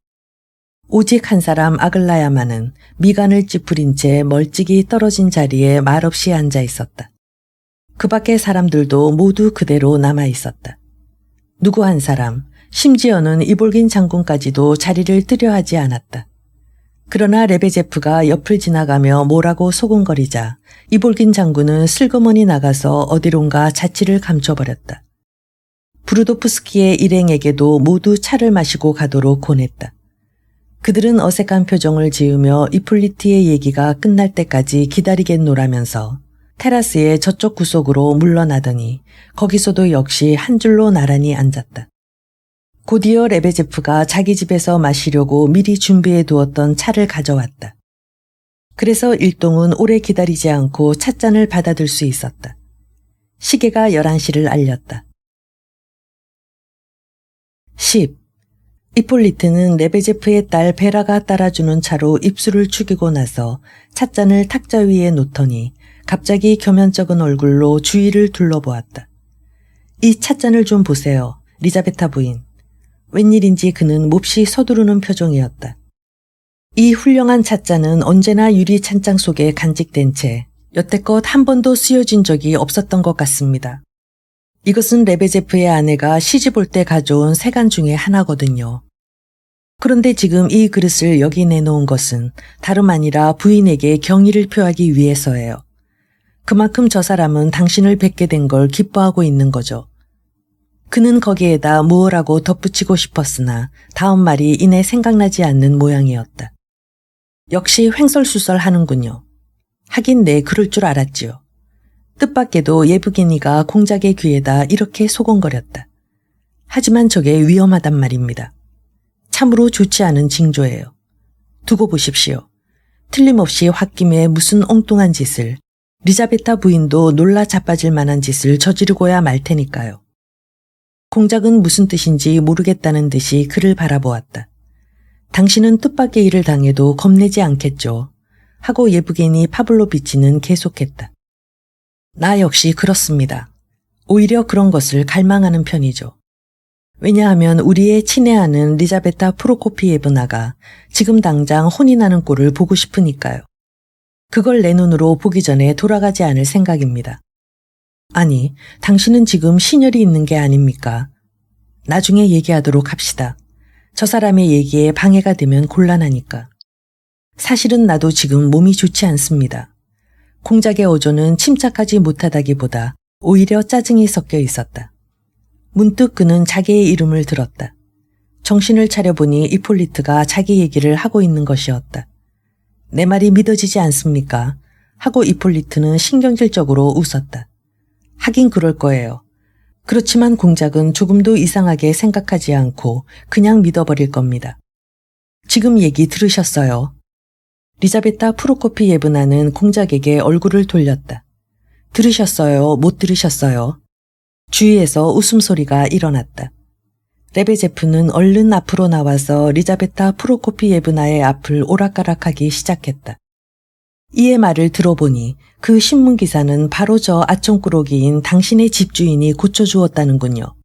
오직 한 사람 아글라야만은 미간을 찌푸린 채 멀찍이 떨어진 자리에 말없이 앉아 있었다. 그 밖의 사람들도 모두 그대로 남아 있었다. 누구 한 사람, 심지어는 이볼긴 장군까지도 자리를 뜨려 하지 않았다. 그러나 레베제프가 옆을 지나가며 뭐라고 소곤거리자 이볼긴 장군은 슬그머니 나가서 어디론가 자취를 감춰버렸다. 브루도프스키의 일행에게도 모두 차를 마시고 가도록 권했다. 그들은 어색한 표정을 지으며 이폴리트의 얘기가 끝날 때까지 기다리겠노라면서 테라스의 저쪽 구석으로 물러나더니 거기서도 역시 한 줄로 나란히 앉았다. 곧이어 레베제프가 자기 집에서 마시려고 미리 준비해 두었던 차를 가져왔다. 그래서 일동은 오래 기다리지 않고 찻잔을 받아들 수 있었다. 시계가 11시를 알렸다. 10. 이폴리트는 레베제프의 딸 베라가 따라주는 차로 입술을 죽이고 나서 찻잔을 탁자 위에 놓더니 갑자기 겸연쩍은 얼굴로 주위를 둘러보았다. 이 찻잔을 좀 보세요, 리자베타 부인. 웬일인지 그는 몹시 서두르는 표정이었다. 이 훌륭한 찻잔은 언제나 유리 찬장 속에 간직된 채 여태껏 한 번도 쓰여진 적이 없었던 것 같습니다. 이것은 레베제프의 아내가 시집 올 때 가져온 세간 중에 하나거든요. 그런데 지금 이 그릇을 여기 내놓은 것은 다름 아니라 부인에게 경의를 표하기 위해서예요. 그만큼 저 사람은 당신을 뵙게 된 걸 기뻐하고 있는 거죠. 그는 거기에다 무엇라고 덧붙이고 싶었으나 다음 말이 이내 생각나지 않는 모양이었다. 역시 횡설수설하는군요. 하긴 네, 그럴 줄 알았지요. 뜻밖에도 예브게니가 공작의 귀에다 이렇게 소곤거렸다. 하지만 저게 위험하단 말입니다. 참으로 좋지 않은 징조예요. 두고 보십시오. 틀림없이 홧김에 무슨 엉뚱한 짓을, 리자베타 부인도 놀라 자빠질 만한 짓을 저지르고야 말 테니까요. 공작은 무슨 뜻인지 모르겠다는 듯이 그를 바라보았다. 당신은 뜻밖의 일을 당해도 겁내지 않겠죠. 하고 예브게니 파블로비치는 계속했다. 나 역시 그렇습니다. 오히려 그런 것을 갈망하는 편이죠. 왜냐하면 우리의 친애하는 리자베타 프로코피예브나가 지금 당장 혼이 나는 꼴을 보고 싶으니까요. 그걸 내 눈으로 보기 전에 돌아가지 않을 생각입니다. 아니, 당신은 지금 신혈이 있는 게 아닙니까? 나중에 얘기하도록 합시다. 저 사람의 얘기에 방해가 되면 곤란하니까. 사실은 나도 지금 몸이 좋지 않습니다. 공작의 어조는 침착하지 못하다기보다 오히려 짜증이 섞여 있었다. 문득 그는 자기의 이름을 들었다. 정신을 차려보니 이폴리트가 자기 얘기를 하고 있는 것이었다. 내 말이 믿어지지 않습니까? 하고 이폴리트는 신경질적으로 웃었다. 하긴 그럴 거예요. 그렇지만 공작은 조금도 이상하게 생각하지 않고 그냥 믿어버릴 겁니다. 지금 얘기 들으셨어요? 리자베타 프로코피예브나는 공작에게 얼굴을 돌렸다. 들으셨어요? 못 들으셨어요? 주위에서 웃음소리가 일어났다. 레베제프는 얼른 앞으로 나와서 리자베타 프로코피예브나의 앞을 오락가락하기 시작했다. 이의 말을 들어보니 그 신문기사는 바로 저 아총꾸러기인 당신의 집주인이 고쳐주었다는군요.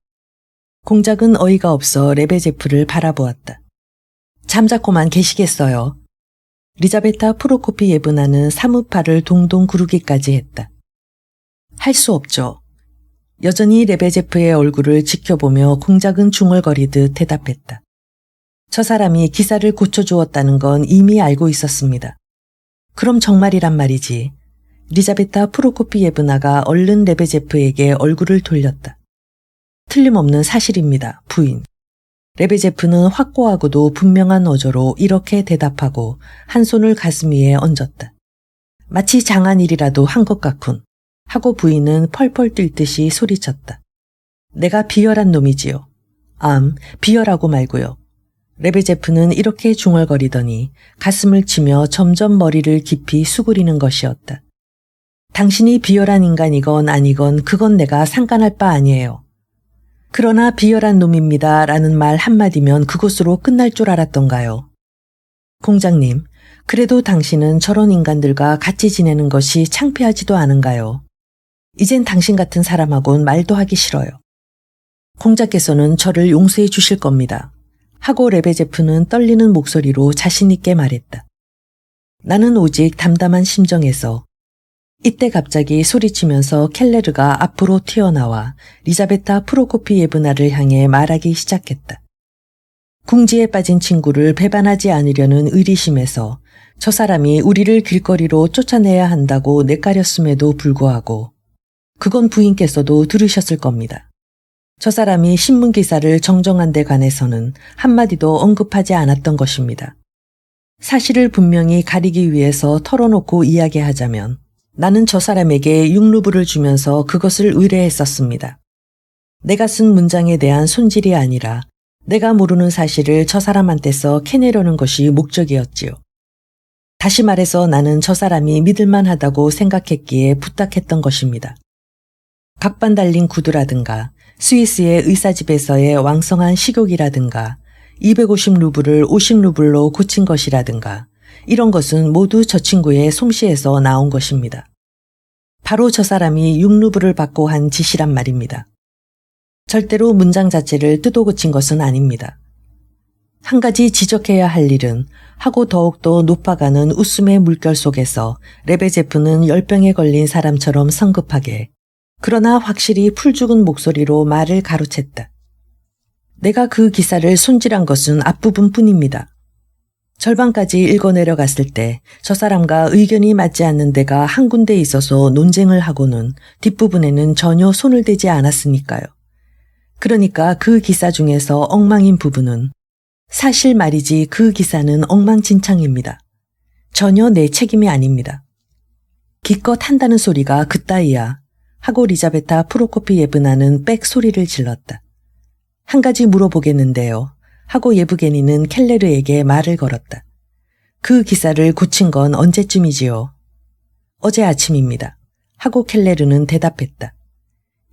공작은 어이가 없어 레베제프를 바라보았다. 잠자코만 계시겠어요. 리자베타 프로코피예브나는 사뭇팔을 동동 구르기까지 했다. 할 수 없죠. 여전히 레베제프의 얼굴을 지켜보며 공작은 중얼거리듯 대답했다. 저 사람이 기사를 고쳐주었다는 건 이미 알고 있었습니다. 그럼 정말이란 말이지. 리자베타 프로코피예브나가 얼른 레베제프에게 얼굴을 돌렸다. 틀림없는 사실입니다, 부인. 레베제프는 확고하고도 분명한 어조로 이렇게 대답하고 한 손을 가슴 위에 얹었다. 마치 장한 일이라도 한 것 같군. 하고 부인은 펄펄 뛸듯이 소리쳤다. 내가 비열한 놈이지요. 비열하고 말고요. 레베제프는 이렇게 중얼거리더니 가슴을 치며 점점 머리를 깊이 수그리는 것이었다. 당신이 비열한 인간이건 아니건 그건 내가 상관할 바 아니에요. 그러나 비열한 놈입니다 라는 말 한마디면 그것으로 끝날 줄 알았던가요? 공장님, 그래도 당신은 저런 인간들과 같이 지내는 것이 창피하지도 않은가요? 이젠 당신 같은 사람하고는 말도 하기 싫어요. 공자께서는 저를 용서해 주실 겁니다. 하고 레베제프는 떨리는 목소리로 자신 있게 말했다. 나는 오직 담담한 심정에서 이때 갑자기 소리치면서 켈레르가 앞으로 튀어나와 리자베타 프로코피예브나를 향해 말하기 시작했다. 궁지에 빠진 친구를 배반하지 않으려는 의리심에서 저 사람이 우리를 길거리로 쫓아내야 한다고 내까렸음에도 불구하고 그건 부인께서도 들으셨을 겁니다. 저 사람이 신문기사를 정정한 데 관해서는 한마디도 언급하지 않았던 것입니다. 사실을 분명히 가리기 위해서 털어놓고 이야기하자면 나는 저 사람에게 6루블을 주면서 그것을 의뢰했었습니다. 내가 쓴 문장에 대한 손질이 아니라 내가 모르는 사실을 저 사람한테서 캐내려는 것이 목적이었지요. 다시 말해서 나는 저 사람이 믿을만하다고 생각했기에 부탁했던 것입니다. 각반 달린 구두라든가 스위스의 의사집에서의 왕성한 식욕이라든가 250루블을 50루블로 고친 것이라든가 이런 것은 모두 저 친구의 솜씨에서 나온 것입니다. 바로 저 사람이 6루블을 받고 한 짓이란 말입니다. 절대로 문장 자체를 뜯어 고친 것은 아닙니다. 한 가지 지적해야 할 일은 하고 더욱더 높아가는 웃음의 물결 속에서 레베제프는 열병에 걸린 사람처럼 성급하게 그러나 확실히 풀죽은 목소리로 말을 가로챘다. 내가 그 기사를 손질한 것은 앞부분뿐입니다. 절반까지 읽어내려갔을 때 저 사람과 의견이 맞지 않는 데가 한 군데 있어서 논쟁을 하고는 뒷부분에는 전혀 손을 대지 않았으니까요. 그러니까 그 기사 중에서 엉망인 부분은 사실 말이지 그 기사는 엉망진창입니다. 전혀 내 책임이 아닙니다. 기껏 한다는 소리가 그따위야. 하고 리자베타 프로코피예브나는 빽 소리를 질렀다. 한 가지 물어보겠는데요. 하고 예브게니는 켈레르에게 말을 걸었다. 그 기사를 고친 건 언제쯤이지요? 어제 아침입니다. 하고 켈레르는 대답했다.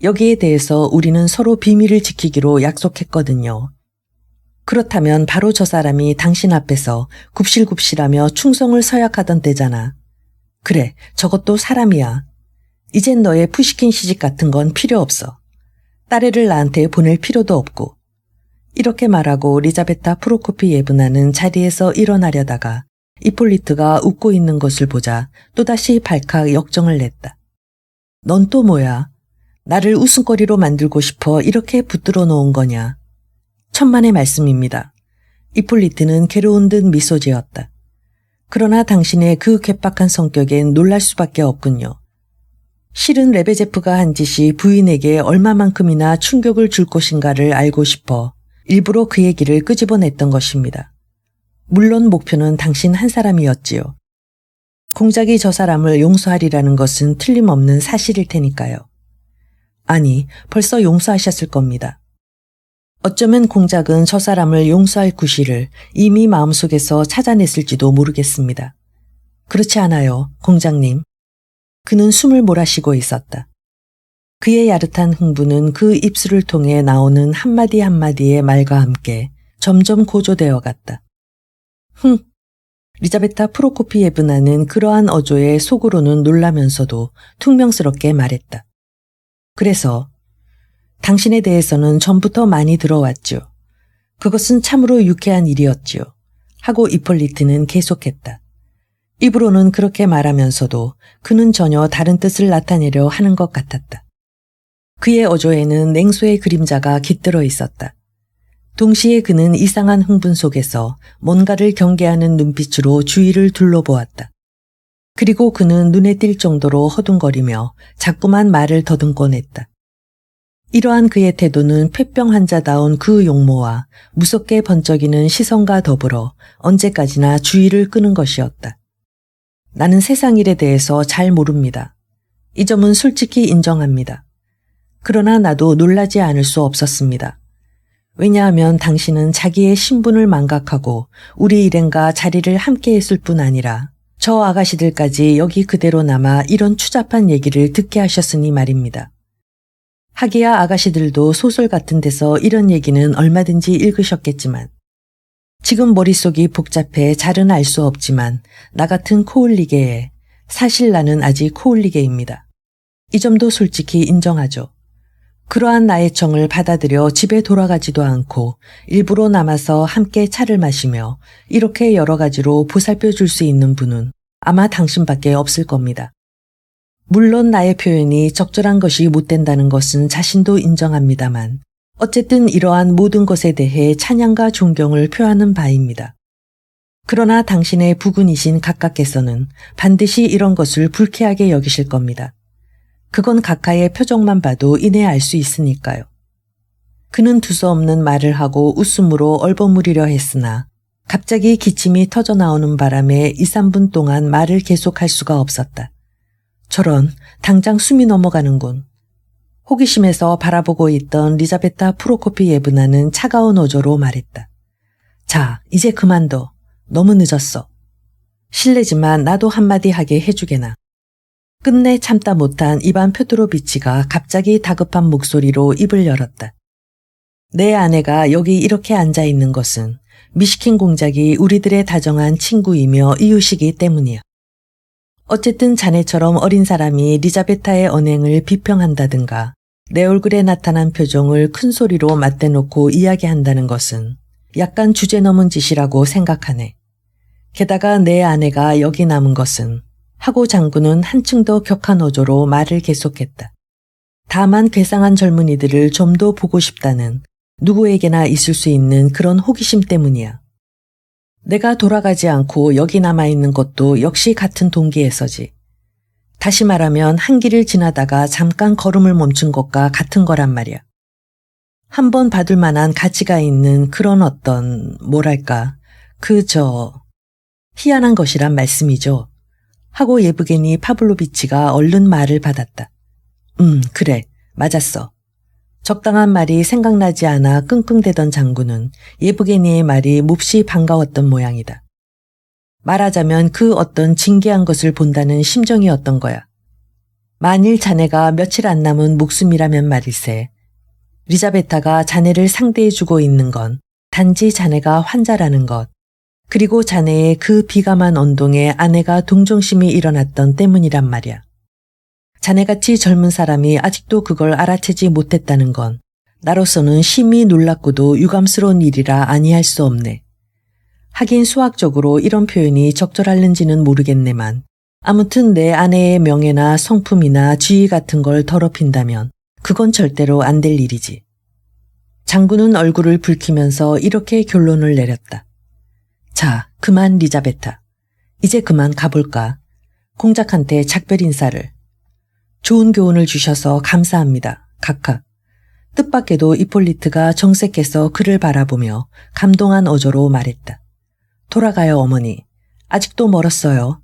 여기에 대해서 우리는 서로 비밀을 지키기로 약속했거든요. 그렇다면 바로 저 사람이 당신 앞에서 굽실굽실하며 충성을 서약하던 때잖아. 그래, 저것도 사람이야. 이젠 너의 푸시킨 시집 같은 건 필요 없어. 딸애를 나한테 보낼 필요도 없고. 이렇게 말하고 리자베타 프로코피예브나는 자리에서 일어나려다가 이폴리트가 웃고 있는 것을 보자 또다시 발칵 역정을 냈다. 넌 또 뭐야? 나를 웃음거리로 만들고 싶어 이렇게 붙들어 놓은 거냐? 천만의 말씀입니다. 이폴리트는 괴로운 듯 미소 지었다. 그러나 당신의 그 괴팍한 성격엔 놀랄 수밖에 없군요. 실은 레베제프가 한 짓이 부인에게 얼마만큼이나 충격을 줄 것인가를 알고 싶어 일부러 그 얘기를 끄집어냈던 것입니다. 물론 목표는 당신 한 사람이었지요. 공작이 저 사람을 용서하리라는 것은 틀림없는 사실일 테니까요. 아니, 벌써 용서하셨을 겁니다. 어쩌면 공작은 저 사람을 용서할 구실을 이미 마음속에서 찾아냈을지도 모르겠습니다. 그렇지 않아요, 공장님. 그는 숨을 몰아쉬고 있었다. 그의 야릇한 흥분은 그 입술을 통해 나오는 한마디 한마디의 말과 함께 점점 고조되어 갔다. 흥! 리자베타 프로코피예브나는 그러한 어조에 속으로는 놀라면서도 퉁명스럽게 말했다. 그래서 당신에 대해서는 전부터 많이 들어왔죠. 그것은 참으로 유쾌한 일이었지요. 하고 이폴리트는 계속했다. 입으로는 그렇게 말하면서도 그는 전혀 다른 뜻을 나타내려 하는 것 같았다. 그의 어조에는 냉소의 그림자가 깃들어 있었다. 동시에 그는 이상한 흥분 속에서 뭔가를 경계하는 눈빛으로 주위를 둘러보았다. 그리고 그는 눈에 띌 정도로 허둥거리며 자꾸만 말을 더듬곤 했다. 이러한 그의 태도는 폐병 환자다운 그 용모와 무섭게 번쩍이는 시선과 더불어 언제까지나 주의를 끄는 것이었다. 나는 세상 일에 대해서 잘 모릅니다. 이 점은 솔직히 인정합니다. 그러나 나도 놀라지 않을 수 없었습니다. 왜냐하면 당신은 자기의 신분을 망각하고 우리 일행과 자리를 함께 했을 뿐 아니라 저 아가씨들까지 여기 그대로 남아 이런 추잡한 얘기를 듣게 하셨으니 말입니다. 하기야 아가씨들도 소설 같은 데서 이런 얘기는 얼마든지 읽으셨겠지만 지금 머릿속이 복잡해 잘은 알 수 없지만 나 같은 코울리게에 사실 나는 아직 코울리게입니다. 이 점도 솔직히 인정하죠. 그러한 나의 청을 받아들여 집에 돌아가지도 않고 일부러 남아서 함께 차를 마시며 이렇게 여러 가지로 보살펴 줄 수 있는 분은 아마 당신밖에 없을 겁니다. 물론 나의 표현이 적절한 것이 못 된다는 것은 자신도 인정합니다만 어쨌든 이러한 모든 것에 대해 찬양과 존경을 표하는 바입니다. 그러나 당신의 부군이신 각하께서는 반드시 이런 것을 불쾌하게 여기실 겁니다. 그건 각하의 표정만 봐도 이내 알 수 있으니까요. 그는 두서없는 말을 하고 웃음으로 얼버무리려 했으나 갑자기 기침이 터져나오는 바람에 2, 3분 동안 말을 계속할 수가 없었다. 저런, 당장 숨이 넘어가는군. 호기심에서 바라보고 있던 리자베타 프로코피예브나는 차가운 어조로 말했다. 자, 이제 그만둬. 너무 늦었어. 실례지만 나도 한마디 하게 해주게나. 끝내 참다 못한 이반 표트로비치가 갑자기 다급한 목소리로 입을 열었다. 내 아내가 여기 이렇게 앉아있는 것은 미시킨 공작이 우리들의 다정한 친구이며 이웃이기 때문이야. 어쨌든 자네처럼 어린 사람이 리자베타의 언행을 비평한다든가 내 얼굴에 나타난 표정을 큰 소리로 맞대놓고 이야기한다는 것은 약간 주제 넘은 짓이라고 생각하네. 게다가 내 아내가 여기 남은 것은 하고 장군은 한층 더 격한 어조로 말을 계속했다. 다만 괴상한 젊은이들을 좀 더 보고 싶다는 누구에게나 있을 수 있는 그런 호기심 때문이야. 내가 돌아가지 않고 여기 남아있는 것도 역시 같은 동기에서지. 다시 말하면 한 길을 지나다가 잠깐 걸음을 멈춘 것과 같은 거란 말이야. 한번 받을 만한 가치가 있는 그런 어떤 뭐랄까 희한한 것이란 말씀이죠. 하고 예브게니 파블로비치가 얼른 말을 받았다. 그래, 맞았어. 적당한 말이 생각나지 않아 끙끙대던 장군은 예브게니의 말이 몹시 반가웠던 모양이다. 말하자면 그 어떤 징계한 것을 본다는 심정이었던 거야. 만일 자네가 며칠 안 남은 목숨이라면 말일세. 리자베타가 자네를 상대해주고 있는 건 단지 자네가 환자라는 것, 그리고 자네의 그 비감한 언동에 아내가 동정심이 일어났던 때문이란 말이야. 자네같이 젊은 사람이 아직도 그걸 알아채지 못했다는 건 나로서는 심히 놀랍고도 유감스러운 일이라 아니할 수 없네. 하긴 수학적으로 이런 표현이 적절할는지는 모르겠네만 아무튼 내 아내의 명예나 성품이나 지위 같은 걸 더럽힌다면 그건 절대로 안 될 일이지. 장군은 얼굴을 붉히면서 이렇게 결론을 내렸다. 자, 그만 리자베타. 이제 그만 가볼까. 공작한테 작별 인사를. 좋은 교훈을 주셔서 감사합니다. 각하. 뜻밖에도 이폴리트가 정색해서 그를 바라보며 감동한 어조로 말했다. 돌아가요 어머니. 아직도 멀었어요.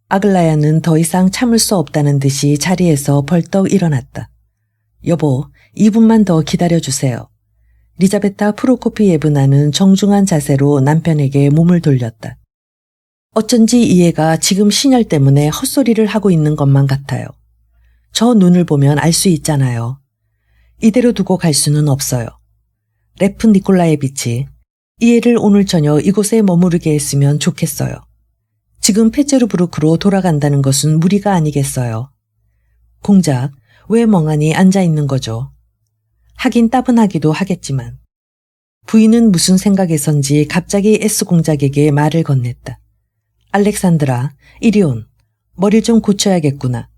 아글라야는 더 이상 참을 수 없다는 듯이 자리에서 벌떡 일어났다. 여보, 2분만 더 기다려주세요. 리자베타 프로코피예브나는 정중한 자세로 남편에게 몸을 돌렸다. 어쩐지 이 애가 지금 신혈 때문에 헛소리를 하고 있는 것만 같아요. 저 눈을 보면 알 수 있잖아요. 이대로 두고 갈 수는 없어요. 레프 니콜라예비치, 이 애를 오늘 저녁 이곳에 머무르게 했으면 좋겠어요. 지금 페테르부르크로 돌아간다는 것은 무리가 아니겠어요. 공작, 왜 멍하니 앉아 있는 거죠? 하긴 따분하기도 하겠지만. 부인은 무슨 생각에선지 갑자기 S 공작에게 말을 건넸다. 알렉산드라, 이리 온. 머리를 좀 고쳐야겠구나.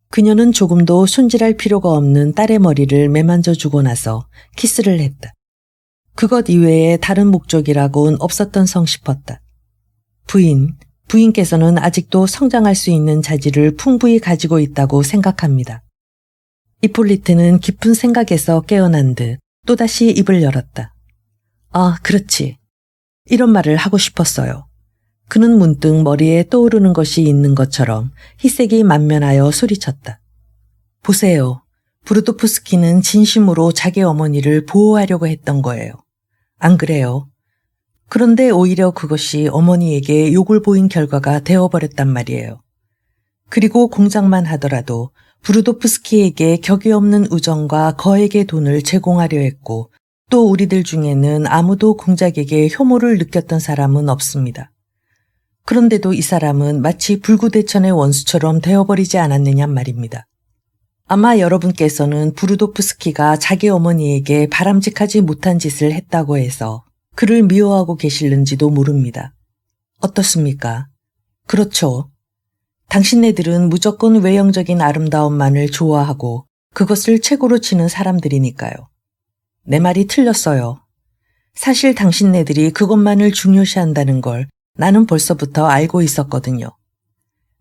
그녀는 조금도 손질할 필요가 없는 딸의 머리를 매만져 주고 나서 키스를 했다. 그것 이외에 다른 목적이라고는 없었던 성 싶었다. 부인께서는 아직도 성장할 수 있는 자질을 풍부히 가지고 있다고 생각합니다. 이폴리트는 깊은 생각에서 깨어난 듯 또다시 입을 열었다. 아, 그렇지. 이런 말을 하고 싶었어요. 그는 문득 머리에 떠오르는 것이 있는 것처럼 희색이 만면하여 소리쳤다. 보세요. 브루도프스키는 진심으로 자기 어머니를 보호하려고 했던 거예요. 안 그래요? 그런데 오히려 그것이 어머니에게 욕을 보인 결과가 되어버렸단 말이에요. 그리고 공작만 하더라도 브루도프스키에게 격이 없는 우정과 거액의 돈을 제공하려 했고 또 우리들 중에는 아무도 공작에게 혐오를 느꼈던 사람은 없습니다. 그런데도 이 사람은 마치 불구대천의 원수처럼 되어버리지 않았느냐 말입니다. 아마 여러분께서는 브루도프스키가 자기 어머니에게 바람직하지 못한 짓을 했다고 해서 그를 미워하고 계실는지도 모릅니다. 어떻습니까? 그렇죠. 당신네들은 무조건 외형적인 아름다움만을 좋아하고 그것을 최고로 치는 사람들이니까요. 내 말이 틀렸어요. 사실 당신네들이 그것만을 중요시한다는 걸 나는 벌써부터 알고 있었거든요.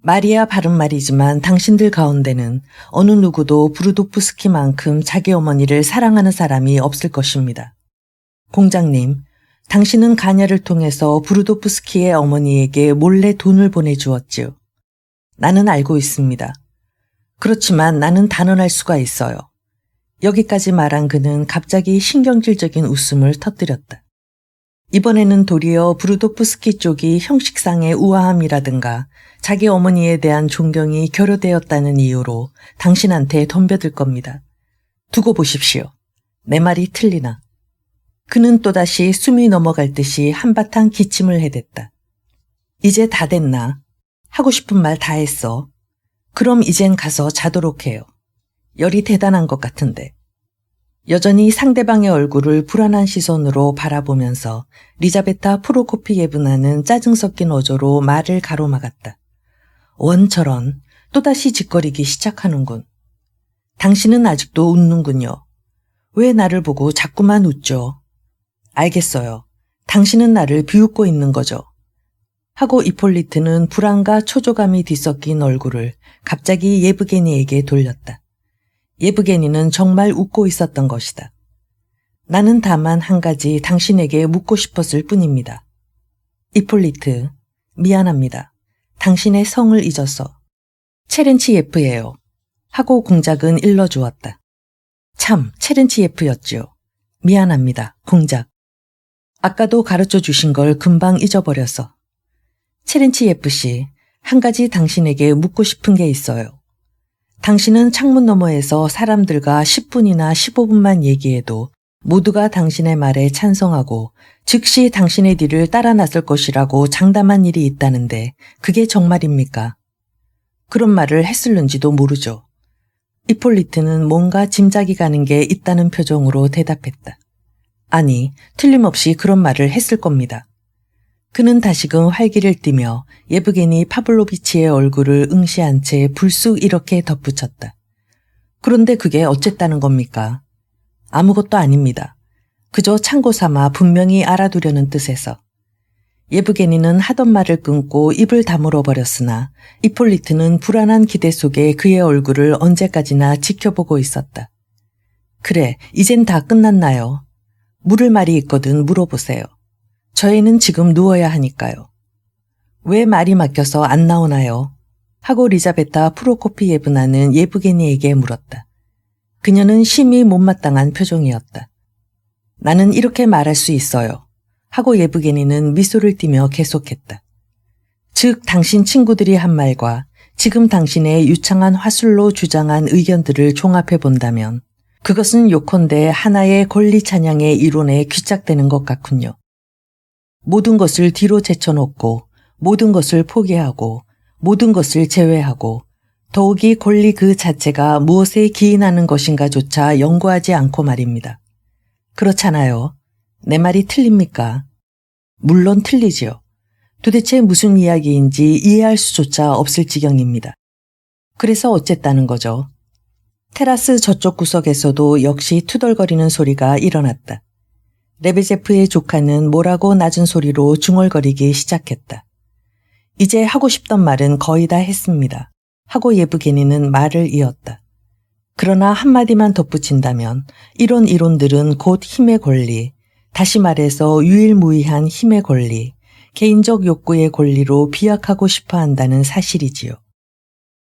말이야 바른 말이지만 당신들 가운데는 어느 누구도 브루도프스키만큼 자기 어머니를 사랑하는 사람이 없을 것입니다. 공장님, 당신은 가녀를 통해서 브루도프스키의 어머니에게 몰래 돈을 보내주었지요. 나는 알고 있습니다. 그렇지만 나는 단언할 수가 있어요. 여기까지 말한 그는 갑자기 신경질적인 웃음을 터뜨렸다. 이번에는 도리어 브루도프스키 쪽이 형식상의 우아함이라든가 자기 어머니에 대한 존경이 결여되었다는 이유로 당신한테 덤벼들 겁니다. 두고 보십시오. 내 말이 틀리나. 그는 또다시 숨이 넘어갈 듯이 한바탕 기침을 해댔다. 이제 다 됐나? 하고 싶은 말 다 했어. 그럼 이젠 가서 자도록 해요. 열이 대단한 것 같은데. 여전히 상대방의 얼굴을 불안한 시선으로 바라보면서 리자베타 프로코피예브나는 짜증 섞인 어조로 말을 가로막았다. 원처럼 또다시 짓거리기 시작하는군. 당신은 아직도 웃는군요. 왜 나를 보고 자꾸만 웃죠? 알겠어요. 당신은 나를 비웃고 있는 거죠. 하고 이폴리트는 불안과 초조감이 뒤섞인 얼굴을 갑자기 예브게니에게 돌렸다. 예브게니는 정말 웃고 있었던 것이다. 나는 다만 한 가지 당신에게 묻고 싶었을 뿐입니다. 이폴리트, 미안합니다. 당신의 성을 잊어서. 체렌치예프예요. 하고 공작은 일러주었다. 참, 체렌치예프였지요. 미안합니다, 공작. 아까도 가르쳐 주신 걸 금방 잊어버려서. 체렌치예프 씨, 한 가지 당신에게 묻고 싶은 게 있어요. 당신은 창문 너머에서 사람들과 10분이나 15분만 얘기해도 모두가 당신의 말에 찬성하고 즉시 당신의 뒤를 따라 나설 것이라고 장담한 일이 있다는데 그게 정말입니까? 그런 말을 했을는지도 모르죠. 이폴리트는 뭔가 짐작이 가는 게 있다는 표정으로 대답했다. 아니, 틀림없이 그런 말을 했을 겁니다. 그는 다시금 활기를 띠며 예브게니 파블로비치의 얼굴을 응시한 채 불쑥 이렇게 덧붙였다. 그런데 그게 어쨌다는 겁니까? 아무것도 아닙니다. 그저 참고 삼아 분명히 알아두려는 뜻에서. 예브게니는 하던 말을 끊고 입을 다물어 버렸으나 이폴리트는 불안한 기대 속에 그의 얼굴을 언제까지나 지켜보고 있었다. 그래, 이젠 다 끝났나요? 물을 말이 있거든 물어보세요. 저희는 지금 누워야 하니까요. 왜 말이 막혀서 안 나오나요? 하고 리자베타 프로코피예브나는 예브게니에게 물었다. 그녀는 심히 못마땅한 표정이었다. 나는 이렇게 말할 수 있어요. 하고 예브게니는 미소를 띠며 계속했다. 즉 당신 친구들이 한 말과 지금 당신의 유창한 화술로 주장한 의견들을 종합해 본다면 그것은 요컨대 하나의 권리 찬양의 이론에 귀착되는 것 같군요. 모든 것을 뒤로 제쳐놓고 모든 것을 포기하고 모든 것을 제외하고 더욱이 권리 그 자체가 무엇에 기인하는 것인가조차 연구하지 않고 말입니다. 그렇잖아요. 내 말이 틀립니까? 물론 틀리지요. 도대체 무슨 이야기인지 이해할 수조차 없을 지경입니다. 그래서 어쨌다는 거죠. 테라스 저쪽 구석에서도 역시 투덜거리는 소리가 일어났다. 레베제프의 조카는 뭐라고 낮은 소리로 중얼거리기 시작했다. 이제 하고 싶던 말은 거의 다 했습니다. 하고 예브게니는 말을 이었다. 그러나 한마디만 덧붙인다면 이런 이론들은 곧 힘의 권리, 다시 말해서 유일무이한 힘의 권리, 개인적 욕구의 권리로 비약하고 싶어 한다는 사실이지요.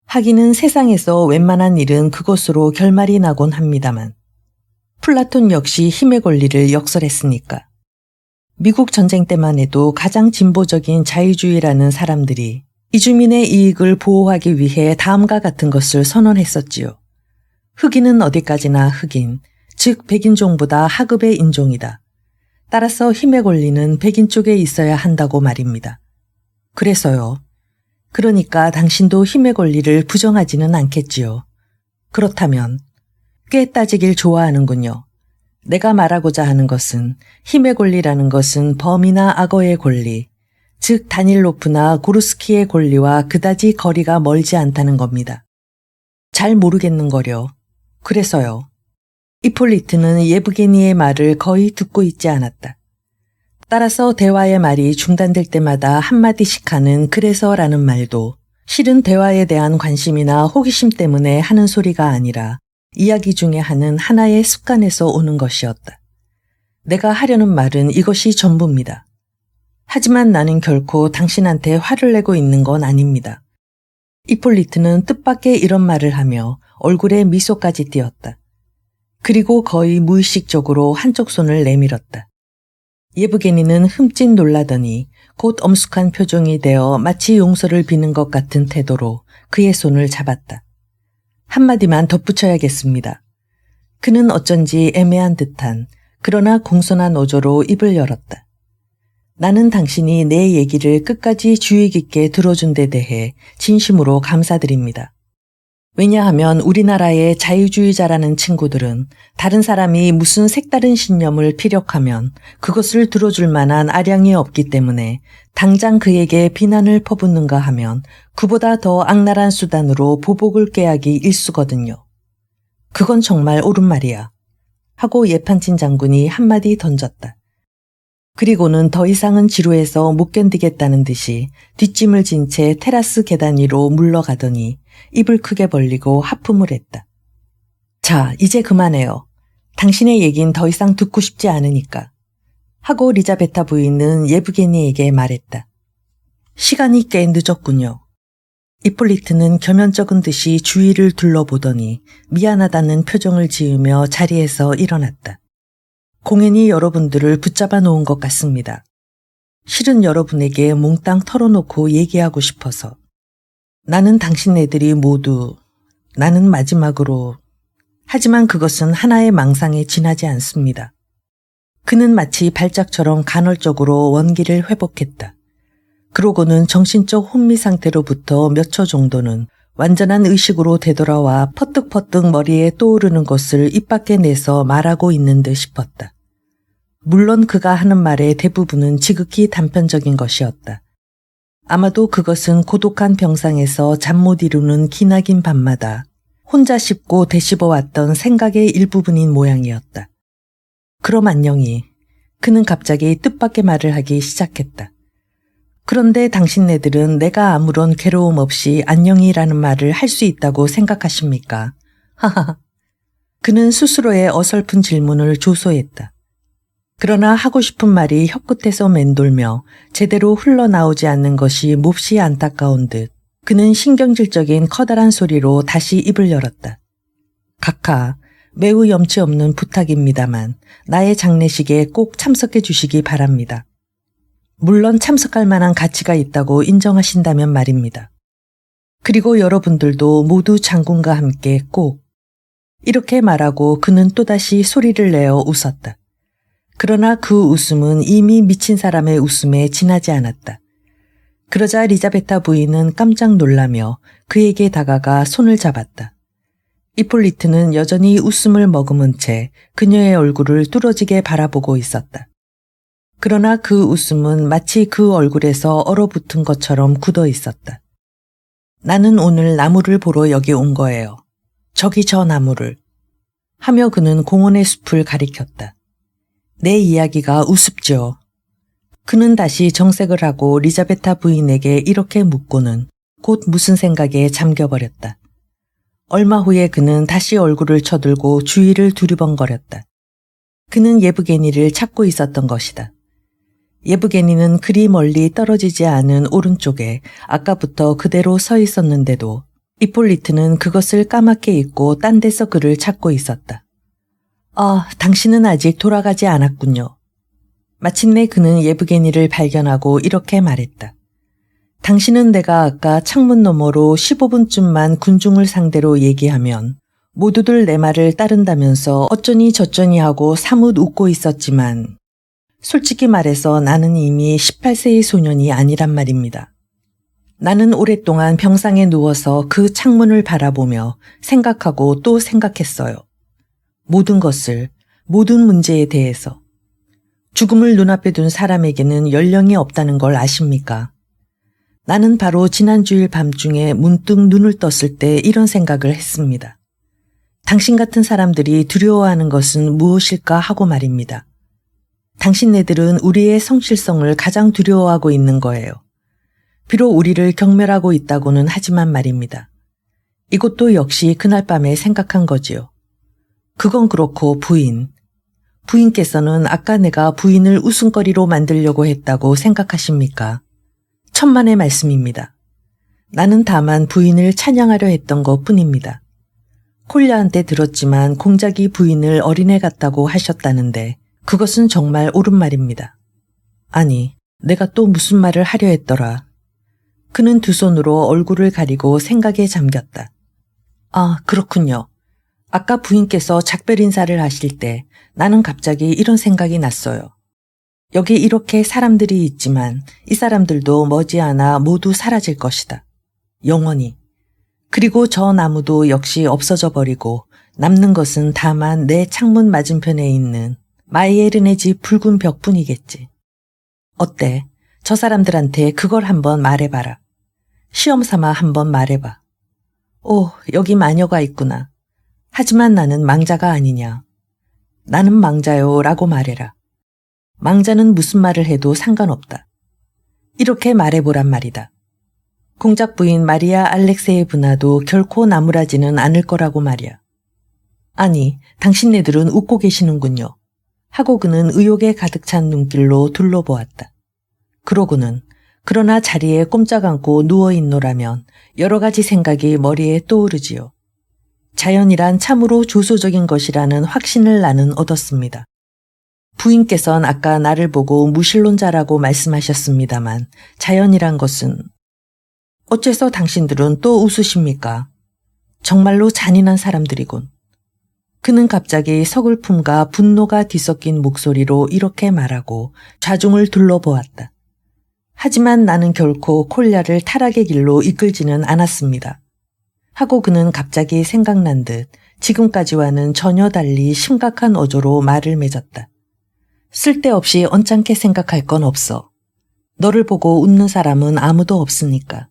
하기는 세상에서 웬만한 일은 그것으로 결말이 나곤 합니다만 플라톤 역시 힘의 권리를 역설했으니까. 미국 전쟁 때만 해도 가장 진보적인 자유주의라는 사람들이 이주민의 이익을 보호하기 위해 다음과 같은 것을 선언했었지요. 흑인은 어디까지나 흑인, 즉 백인종보다 하급의 인종이다. 따라서 힘의 권리는 백인 쪽에 있어야 한다고 말입니다. 그래서요. 그러니까 당신도 힘의 권리를 부정하지는 않겠지요. 그렇다면 꽤 따지길 좋아하는군요. 내가 말하고자 하는 것은 힘의 권리라는 것은 범이나 악어의 권리, 즉 다닐로프나 고르스키의 권리와 그다지 거리가 멀지 않다는 겁니다. 잘 모르겠는거려. 그래서요. 이폴리트는 예브게니의 말을 거의 듣고 있지 않았다. 따라서 대화의 말이 중단될 때마다 한마디씩 하는 그래서라는 말도 실은 대화에 대한 관심이나 호기심 때문에 하는 소리가 아니라 이야기 중에 하는 하나의 습관에서 오는 것이었다. 내가 하려는 말은 이것이 전부입니다. 하지만 나는 결코 당신한테 화를 내고 있는 건 아닙니다. 이폴리트는 뜻밖의 이런 말을 하며 얼굴에 미소까지 띄었다. 그리고 거의 무의식적으로 한쪽 손을 내밀었다. 예브게니는 흠칫 놀라더니 곧 엄숙한 표정이 되어 마치 용서를 비는 것 같은 태도로 그의 손을 잡았다. 한마디만 덧붙여야겠습니다. 그는 어쩐지 애매한 듯한 그러나 공손한 어조로 입을 열었다. 나는 당신이 내 얘기를 끝까지 주의 깊게 들어준 데 대해 진심으로 감사드립니다. 왜냐하면 우리나라의 자유주의자라는 친구들은 다른 사람이 무슨 색다른 신념을 피력하면 그것을 들어줄 만한 아량이 없기 때문에 당장 그에게 비난을 퍼붓는가 하면 그보다 더 악랄한 수단으로 보복을 꾀하기 일쑤거든요. 그건 정말 옳은 말이야. 하고 예판친 장군이 한마디 던졌다. 그리고는 더 이상은 지루해서 못 견디겠다는 듯이 뒷짐을 진 채 테라스 계단 위로 물러가더니 입을 크게 벌리고 하품을 했다. 자, 이제 그만해요. 당신의 얘긴 더 이상 듣고 싶지 않으니까. 하고 리자베타 부인은 예브게니에게 말했다. 시간이 꽤 늦었군요. 이폴리트는 겸연쩍은 듯이 주위를 둘러보더니 미안하다는 표정을 지으며 자리에서 일어났다. 공연히 여러분들을 붙잡아 놓은 것 같습니다. 실은 여러분에게 몽땅 털어놓고 얘기하고 싶어서. 나는 당신네들이 모두, 나는 마지막으로, 하지만 그것은 하나의 망상에 지나지 않습니다. 그는 마치 발작처럼 간헐적으로 원기를 회복했다. 그러고는 정신적 혼미 상태로부터 몇 초 정도는 완전한 의식으로 되돌아와 퍼뜩퍼뜩 머리에 떠오르는 것을 입 밖에 내서 말하고 있는 듯 싶었다. 물론 그가 하는 말의 대부분은 지극히 단편적인 것이었다. 아마도 그것은 고독한 병상에서 잠 못 이루는 기나긴 밤마다 혼자 씹고 되씹어왔던 생각의 일부분인 모양이었다. 그럼 안녕히. 그는 갑자기 뜻밖의 말을 하기 시작했다. 그런데 당신네들은 내가 아무런 괴로움 없이 안녕이라는 말을 할 수 있다고 생각하십니까? 하하하. 그는 스스로의 어설픈 질문을 조소했다. 그러나 하고 싶은 말이 혀끝에서 맴돌며 제대로 흘러나오지 않는 것이 몹시 안타까운 듯 그는 신경질적인 커다란 소리로 다시 입을 열었다. 각하, 매우 염치 없는 부탁입니다만 나의 장례식에 꼭 참석해 주시기 바랍니다. 물론 참석할 만한 가치가 있다고 인정하신다면 말입니다. 그리고 여러분들도 모두 장군과 함께 꼭. 이렇게 말하고 그는 또다시 소리를 내어 웃었다. 그러나 그 웃음은 이미 미친 사람의 웃음에 지나지 않았다. 그러자 리자베타 부인은 깜짝 놀라며 그에게 다가가 손을 잡았다. 이폴리트는 여전히 웃음을 머금은 채 그녀의 얼굴을 뚫어지게 바라보고 있었다. 그러나 그 웃음은 마치 그 얼굴에서 얼어붙은 것처럼 굳어 있었다. 나는 오늘 나무를 보러 여기 온 거예요. 저기 저 나무를. 하며 그는 공원의 숲을 가리켰다. 내 이야기가 우습죠. 그는 다시 정색을 하고 리자베타 부인에게 이렇게 묻고는 곧 무슨 생각에 잠겨버렸다. 얼마 후에 그는 다시 얼굴을 쳐들고 주위를 두리번거렸다. 그는 예브게니를 찾고 있었던 것이다. 예브게니는 그리 멀리 떨어지지 않은 오른쪽에 아까부터 그대로 서 있었는데도 이폴리트는 그것을 까맣게 잊고 딴 데서 그를 찾고 있었다. 아, 당신은 아직 돌아가지 않았군요. 마침내 그는 예브게니를 발견하고 이렇게 말했다. 당신은 내가 아까 창문 너머로 15분쯤만 군중을 상대로 얘기하면 모두들 내 말을 따른다면서 어쩌니 저쩌니 하고 사뭇 웃고 있었지만 솔직히 말해서 나는 이미 18세의 소년이 아니란 말입니다. 나는 오랫동안 병상에 누워서 그 창문을 바라보며 생각하고 또 생각했어요. 모든 것을, 모든 문제에 대해서. 죽음을 눈앞에 둔 사람에게는 연령이 없다는 걸 아십니까? 나는 바로 지난 주일 밤중에 문득 눈을 떴을 때 이런 생각을 했습니다. 당신 같은 사람들이 두려워하는 것은 무엇일까 하고 말입니다. 당신네들은 우리의 성실성을 가장 두려워하고 있는 거예요. 비록 우리를 경멸하고 있다고는 하지만 말입니다. 이것도 역시 그날 밤에 생각한 거지요. 그건 그렇고 부인께서는 아까 내가 부인을 웃음거리로 만들려고 했다고 생각하십니까? 천만의 말씀입니다. 나는 다만 부인을 찬양하려 했던 것 뿐입니다. 콜야한테 들었지만 공작이 부인을 어린애 같다고 하셨다는데 그것은 정말 옳은 말입니다. 아니, 내가 또 무슨 말을 하려 했더라. 그는 두 손으로 얼굴을 가리고 생각에 잠겼다. 아, 그렇군요. 아까 부인께서 작별 인사를 하실 때 나는 갑자기 이런 생각이 났어요. 여기 이렇게 사람들이 있지만 이 사람들도 머지않아 모두 사라질 것이다. 영원히. 그리고 저 나무도 역시 없어져 버리고 남는 것은 다만 내 창문 맞은편에 있는 마이에른의 집 붉은 벽뿐이겠지. 어때? 저 사람들한테 그걸 한번 말해봐라. 시험 삼아 한번 말해봐. 오, 여기 마녀가 있구나. 하지만 나는 망자가 아니냐. 나는 망자요 라고 말해라. 망자는 무슨 말을 해도 상관없다. 이렇게 말해보란 말이다. 공작 부인 마리아 알렉세예브나도 결코 나무라지는 않을 거라고 말이야. 아니, 당신네들은 웃고 계시는군요. 하고 그는 의욕에 가득 찬 눈길로 둘러보았다. 그러고는 그러나 자리에 꼼짝 않고 누워있노라면 여러 가지 생각이 머리에 떠오르지요. 자연이란 참으로 조소적인 것이라는 확신을 나는 얻었습니다. 부인께서는 아까 나를 보고 무신론자라고 말씀하셨습니다만 자연이란 것은 어째서 당신들은 또 웃으십니까? 정말로 잔인한 사람들이군. 그는 갑자기 서글픔과 분노가 뒤섞인 목소리로 이렇게 말하고 좌중을 둘러보았다. 하지만 나는 결코 콜야를 타락의 길로 이끌지는 않았습니다. 하고 그는 갑자기 생각난 듯 지금까지와는 전혀 달리 심각한 어조로 말을 맺었다. 쓸데없이 언짢게 생각할 건 없어. 너를 보고 웃는 사람은 아무도 없으니까.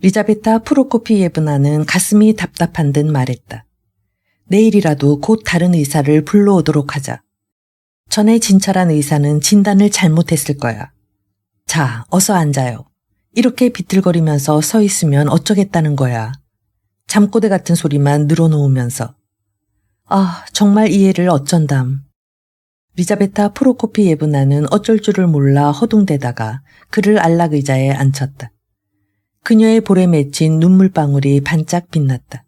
리자베타 프로코피예브나는 가슴이 답답한 듯 말했다. 내일이라도 곧 다른 의사를 불러오도록 하자. 전에 진찰한 의사는 진단을 잘못했을 거야. 자, 어서 앉아요. 이렇게 비틀거리면서 서 있으면 어쩌겠다는 거야. 잠꼬대 같은 소리만 늘어놓으면서. 아, 정말 이해를 어쩐담. 리자베타 프로코피예브나는 어쩔 줄을 몰라 허둥대다가 그를 안락의자에 앉혔다. 그녀의 볼에 맺힌 눈물방울이 반짝 빛났다.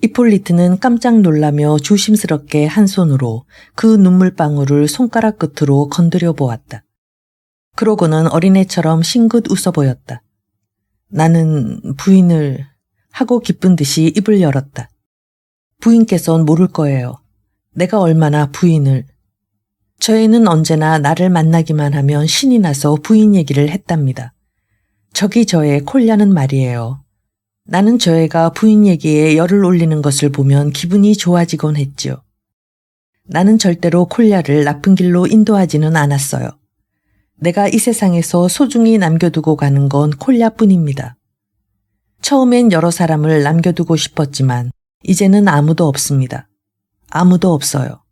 이폴리트는 깜짝 놀라며 조심스럽게 한 손으로 그 눈물방울을 손가락 끝으로 건드려 보았다. 그러고는 어린애처럼 싱긋 웃어 보였다. 나는 부인을 하고 기쁜 듯이 입을 열었다. 부인께선 모를 거예요. 내가 얼마나 부인을. 저 애는 언제나 나를 만나기만 하면 신이 나서 부인 얘기를 했답니다. 저기 저의 콜냐는 말이에요. 나는 저 애가 부인 얘기에 열을 올리는 것을 보면 기분이 좋아지곤 했지요. 나는 절대로 콜냐를 나쁜 길로 인도하지는 않았어요. 내가 이 세상에서 소중히 남겨두고 가는 건 콜냐뿐입니다. 처음엔 여러 사람을 남겨두고 싶었지만 이제는 아무도 없습니다. 아무도 없어요.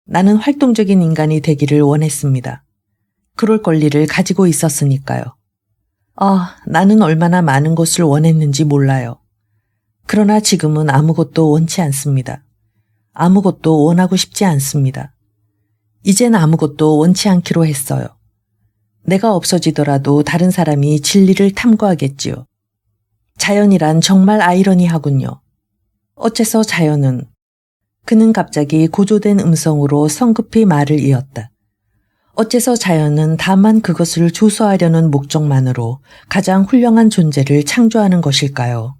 나는 활동적인 인간이 되기를 원했습니다. 그럴 권리를 가지고 있었으니까요. 나는 얼마나 많은 것을 원했는지 몰라요. 그러나 지금은 아무것도 원치 않습니다. 아무것도 원하고 싶지 않습니다. 이젠 아무것도 원치 않기로 했어요. 내가 없어지더라도 다른 사람이 진리를 탐구하겠지요. 자연이란 정말 아이러니하군요. 어째서 자연은? 그는 갑자기 고조된 음성으로 성급히 말을 이었다. 어째서 자연은 다만 그것을 조소하려는 목적만으로 가장 훌륭한 존재를 창조하는 것일까요?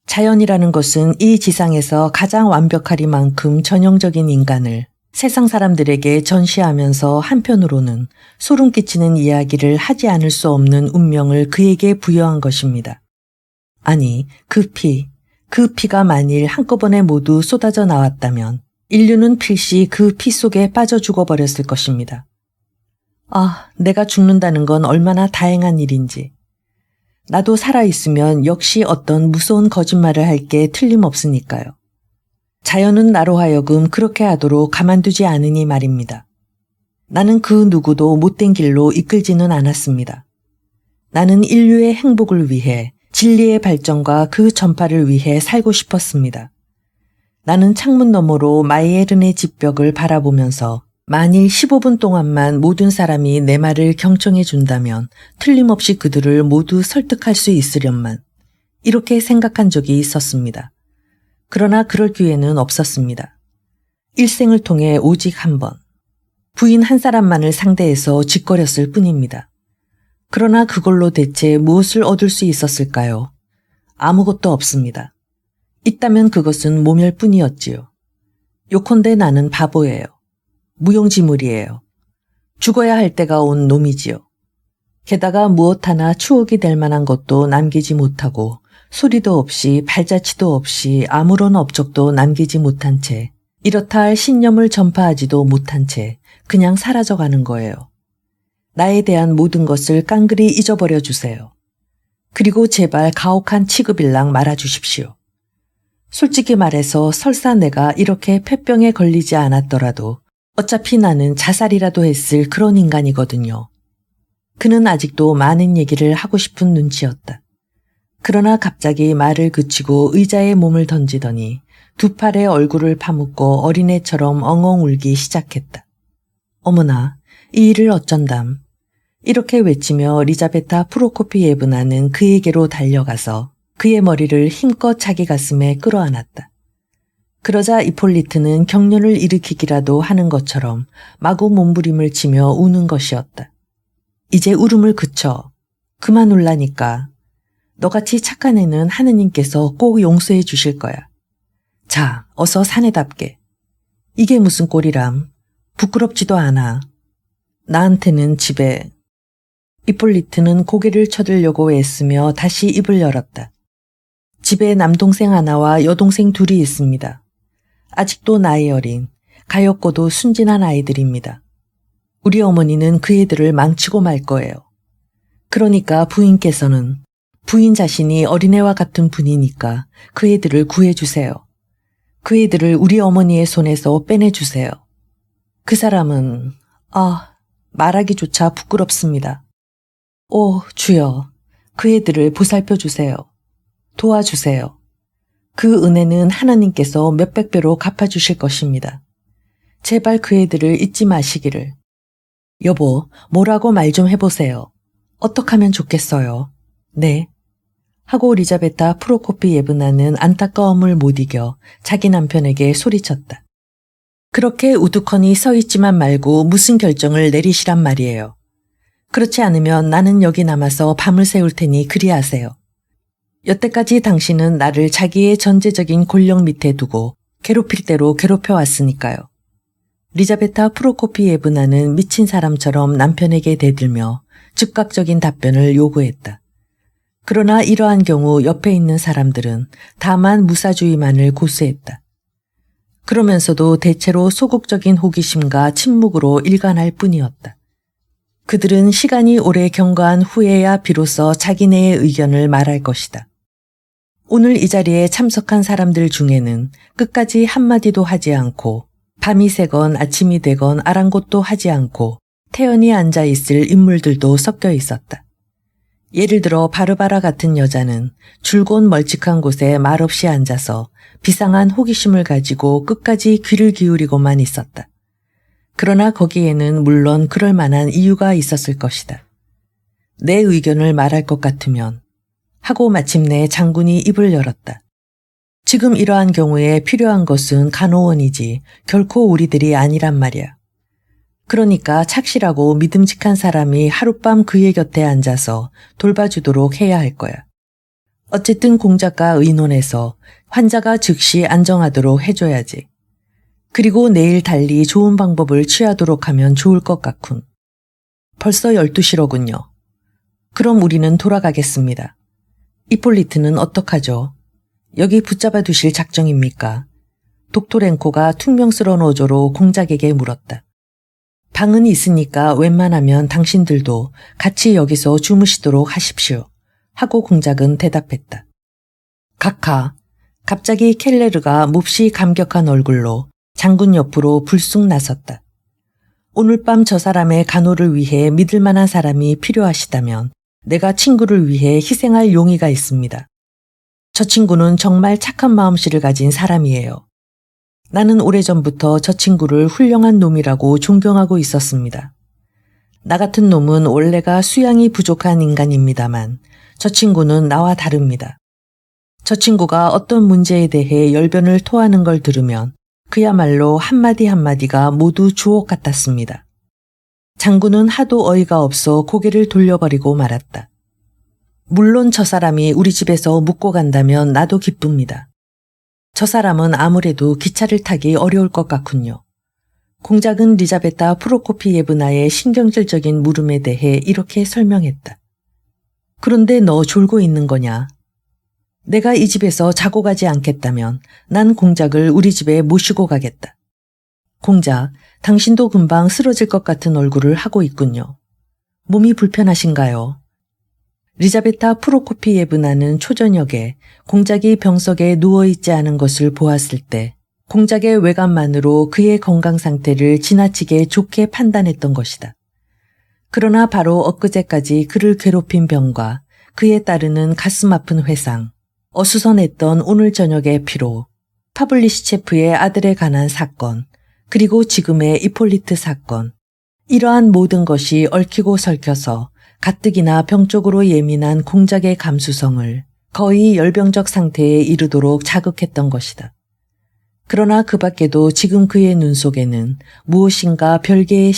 자연이라는 것은 이 지상에서 가장 완벽하리만큼 전형적인 인간을 세상 사람들에게 전시하면서 한편으로는 소름 끼치는 이야기를 하지 않을 수 없는 운명을 그에게 부여한 것입니다. 아니, 그 피가 만일 한꺼번에 모두 쏟아져 나왔다면 인류는 필시 그 피 속에 빠져 죽어버렸을 것입니다. 내가 죽는다는 건 얼마나 다행한 일인지. 나도 살아있으면 역시 어떤 무서운 거짓말을 할 게 틀림없으니까요. 자연은 나로 하여금 그렇게 하도록 가만두지 않으니 말입니다. 나는 그 누구도 못된 길로 이끌지는 않았습니다. 나는 인류의 행복을 위해 진리의 발전과 그 전파를 위해 살고 싶었습니다. 나는 창문 너머로 마이에른의 집벽을 바라보면서 만일 15분 동안만 모든 사람이 내 말을 경청해 준다면 틀림없이 그들을 모두 설득할 수 있으련만 이렇게 생각한 적이 있었습니다. 그러나 그럴 기회는 없었습니다. 일생을 통해 오직 한 번. 부인 한 사람만을 상대해서 짓거렸을 뿐입니다. 그러나 그걸로 대체 무엇을 얻을 수 있었을까요? 아무것도 없습니다. 있다면 그것은 모멸뿐이었지요. 요컨대 나는 바보예요. 무용지물이에요. 죽어야 할 때가 온 놈이지요. 게다가 무엇 하나 추억이 될 만한 것도 남기지 못하고 소리도 없이 발자취도 없이 아무런 업적도 남기지 못한 채 이렇다 할 신념을 전파하지도 못한 채 그냥 사라져가는 거예요. 나에 대한 모든 것을 깡그리 잊어버려 주세요. 그리고 제발 가혹한 취급일랑 말아주십시오. 솔직히 말해서 설사 내가 이렇게 폐병에 걸리지 않았더라도 어차피 나는 자살이라도 했을 그런 인간이거든요. 그는 아직도 많은 얘기를 하고 싶은 눈치였다. 그러나 갑자기 말을 그치고 의자에 몸을 던지더니 두 팔에 얼굴을 파묻고 어린애처럼 엉엉 울기 시작했다. 어머나, 이 일을 어쩐담. 이렇게 외치며 리자베타 프로코피예브나는 그에게로 달려가서 그의 머리를 힘껏 자기 가슴에 끌어안았다. 그러자 이폴리트는 격려를 일으키기라도 하는 것처럼 마구 몸부림을 치며 우는 것이었다. 이제 울음을 그쳐. 그만 울라니까. 너같이 착한 애는 하느님께서 꼭 용서해 주실 거야. 자, 어서 사내답게. 이게 무슨 꼴이람. 부끄럽지도 않아. 나한테는 집에... 이폴리트는 고개를 쳐들려고 애쓰며 다시 입을 열었다. 집에 남동생 하나와 여동생 둘이 있습니다. 아직도 나이 어린, 가엾고도 순진한 아이들입니다. 우리 어머니는 그 애들을 망치고 말 거예요. 그러니까 부인께서는 부인 자신이 어린애와 같은 분이니까 그 애들을 구해주세요. 그 애들을 우리 어머니의 손에서 빼내주세요. 그 사람은 말하기조차 부끄럽습니다. 오 주여, 그 애들을 보살펴 주세요. 도와주세요. 그 은혜는 하나님께서 몇백 배로 갚아주실 것입니다. 제발 그 애들을 잊지 마시기를. 여보, 뭐라고 말 좀 해보세요. 어떻게 하면 좋겠어요? 네. 하고 리자베타 프로코피예브나는 안타까움을 못 이겨 자기 남편에게 소리쳤다. 그렇게 우두커니 서 있지만 말고 무슨 결정을 내리시란 말이에요. 그렇지 않으면 나는 여기 남아서 밤을 새울 테니 그리하세요. 여태까지 당신은 나를 자기의 전제적인 권력 밑에 두고 괴롭힐 대로 괴롭혀왔으니까요. 리자베타 프로코피예브나는 미친 사람처럼 남편에게 대들며 즉각적인 답변을 요구했다. 그러나 이러한 경우 옆에 있는 사람들은 다만 무사주의만을 고수했다. 그러면서도 대체로 소극적인 호기심과 침묵으로 일관할 뿐이었다. 그들은 시간이 오래 경과한 후에야 비로소 자기네의 의견을 말할 것이다. 오늘 이 자리에 참석한 사람들 중에는 끝까지 한마디도 하지 않고 밤이 새건 아침이 되건 아랑곳도 하지 않고 태연히 앉아있을 인물들도 섞여 있었다. 예를 들어 바르바라 같은 여자는 줄곧 멀찍한 곳에 말없이 앉아서 비상한 호기심을 가지고 끝까지 귀를 기울이고만 있었다. 그러나 거기에는 물론 그럴 만한 이유가 있었을 것이다. 내 의견을 말할 것 같으면 하고 마침내 장군이 입을 열었다. 지금 이러한 경우에 필요한 것은 간호원이지 결코 우리들이 아니란 말이야. 그러니까 착실하고 믿음직한 사람이 하룻밤 그의 곁에 앉아서 돌봐주도록 해야 할 거야. 어쨌든 공작과 의논해서 환자가 즉시 안정하도록 해줘야지. 그리고 내일 달리 좋은 방법을 취하도록 하면 좋을 것 같군. 벌써 12시로군요. 그럼 우리는 돌아가겠습니다. 이폴리트는 어떡하죠? 여기 붙잡아 두실 작정입니까? 독토렌코가 퉁명스러운 어조로 공작에게 물었다. 방은 있으니까 웬만하면 당신들도 같이 여기서 주무시도록 하십시오. 하고 공작은 대답했다. 각하, 갑자기 켈레르가 몹시 감격한 얼굴로 장군 옆으로 불쑥 나섰다. 오늘 밤 저 사람의 간호를 위해 믿을 만한 사람이 필요하시다면 내가 친구를 위해 희생할 용의가 있습니다. 저 친구는 정말 착한 마음씨를 가진 사람이에요. 나는 오래전부터 저 친구를 훌륭한 놈이라고 존경하고 있었습니다. 나 같은 놈은 원래가 수양이 부족한 인간입니다만 저 친구는 나와 다릅니다. 저 친구가 어떤 문제에 대해 열변을 토하는 걸 들으면 그야말로 한마디 한마디가 모두 주옥 같았습니다. 장군은 하도 어이가 없어 고개를 돌려버리고 말았다. 물론 저 사람이 우리 집에서 묵고 간다면 나도 기쁩니다. 저 사람은 아무래도 기차를 타기 어려울 것 같군요. 공작은 리자베타 프로코피예브나의 신경질적인 물음에 대해 이렇게 설명했다. 그런데 너 졸고 있는 거냐? 내가 이 집에서 자고 가지 않겠다면 난 공작을 우리 집에 모시고 가겠다. 공작, 당신도 금방 쓰러질 것 같은 얼굴을 하고 있군요. 몸이 불편하신가요? 리자베타 프로코피예브나는 초저녁에 공작이 병석에 누워있지 않은 것을 보았을 때 공작의 외관만으로 그의 건강 상태를 지나치게 좋게 판단했던 것이다. 그러나 바로 엊그제까지 그를 괴롭힌 병과 그에 따르는 가슴 아픈 회상, 어수선했던 오늘 저녁의 피로, 파블리시체프의 아들에 관한 사건, 그리고 지금의 이폴리트 사건, 이러한 모든 것이 얽히고 설켜서 가뜩이나 병적으로 예민한 공작의 감수성을 거의 열병적 상태에 이르도록 자극했던 것이다. 그러나 그 밖에도 지금 그의 눈 속에는 무엇인가 별개의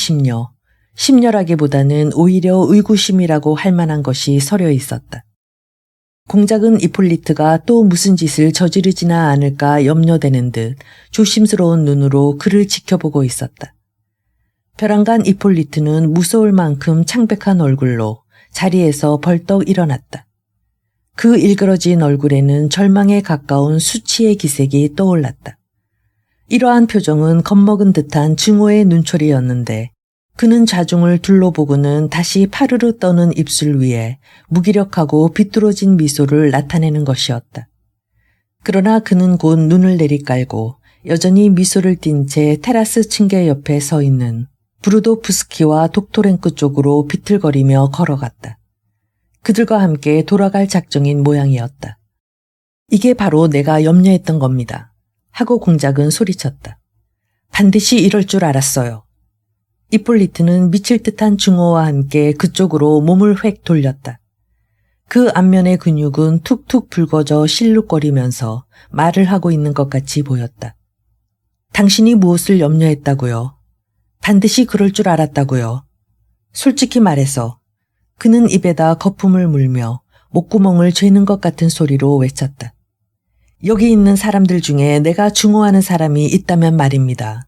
심려라기보다는 오히려 의구심이라고 할 만한 것이 서려 있었다. 공작은 이폴리트가 또 무슨 짓을 저지르지나 않을까 염려되는 듯 조심스러운 눈으로 그를 지켜보고 있었다. 벼랑간 이폴리트는 무서울 만큼 창백한 얼굴로 자리에서 벌떡 일어났다. 그 일그러진 얼굴에는 절망에 가까운 수치의 기색이 떠올랐다. 이러한 표정은 겁먹은 듯한 증오의 눈초리였는데 그는 자중을 둘러보고는 다시 파르르 떠는 입술 위에 무기력하고 비뚤어진 미소를 나타내는 것이었다. 그러나 그는 곧 눈을 내리깔고 여전히 미소를 띤 채 테라스 층계 옆에 서 있는 브루도프스키와 독토렌크 쪽으로 비틀거리며 걸어갔다. 그들과 함께 돌아갈 작정인 모양이었다. 이게 바로 내가 염려했던 겁니다. 하고 공작은 소리쳤다. 반드시 이럴 줄 알았어요. 이폴리트는 미칠 듯한 증오와 함께 그쪽으로 몸을 획 돌렸다. 그 안면의 근육은 툭툭 붉어져 실룩거리면서 말을 하고 있는 것 같이 보였다. 당신이 무엇을 염려했다고요? 반드시 그럴 줄 알았다고요. 솔직히 말해서 그는 입에다 거품을 물며 목구멍을 죄는 것 같은 소리로 외쳤다. 여기 있는 사람들 중에 내가 증오하는 사람이 있다면 말입니다.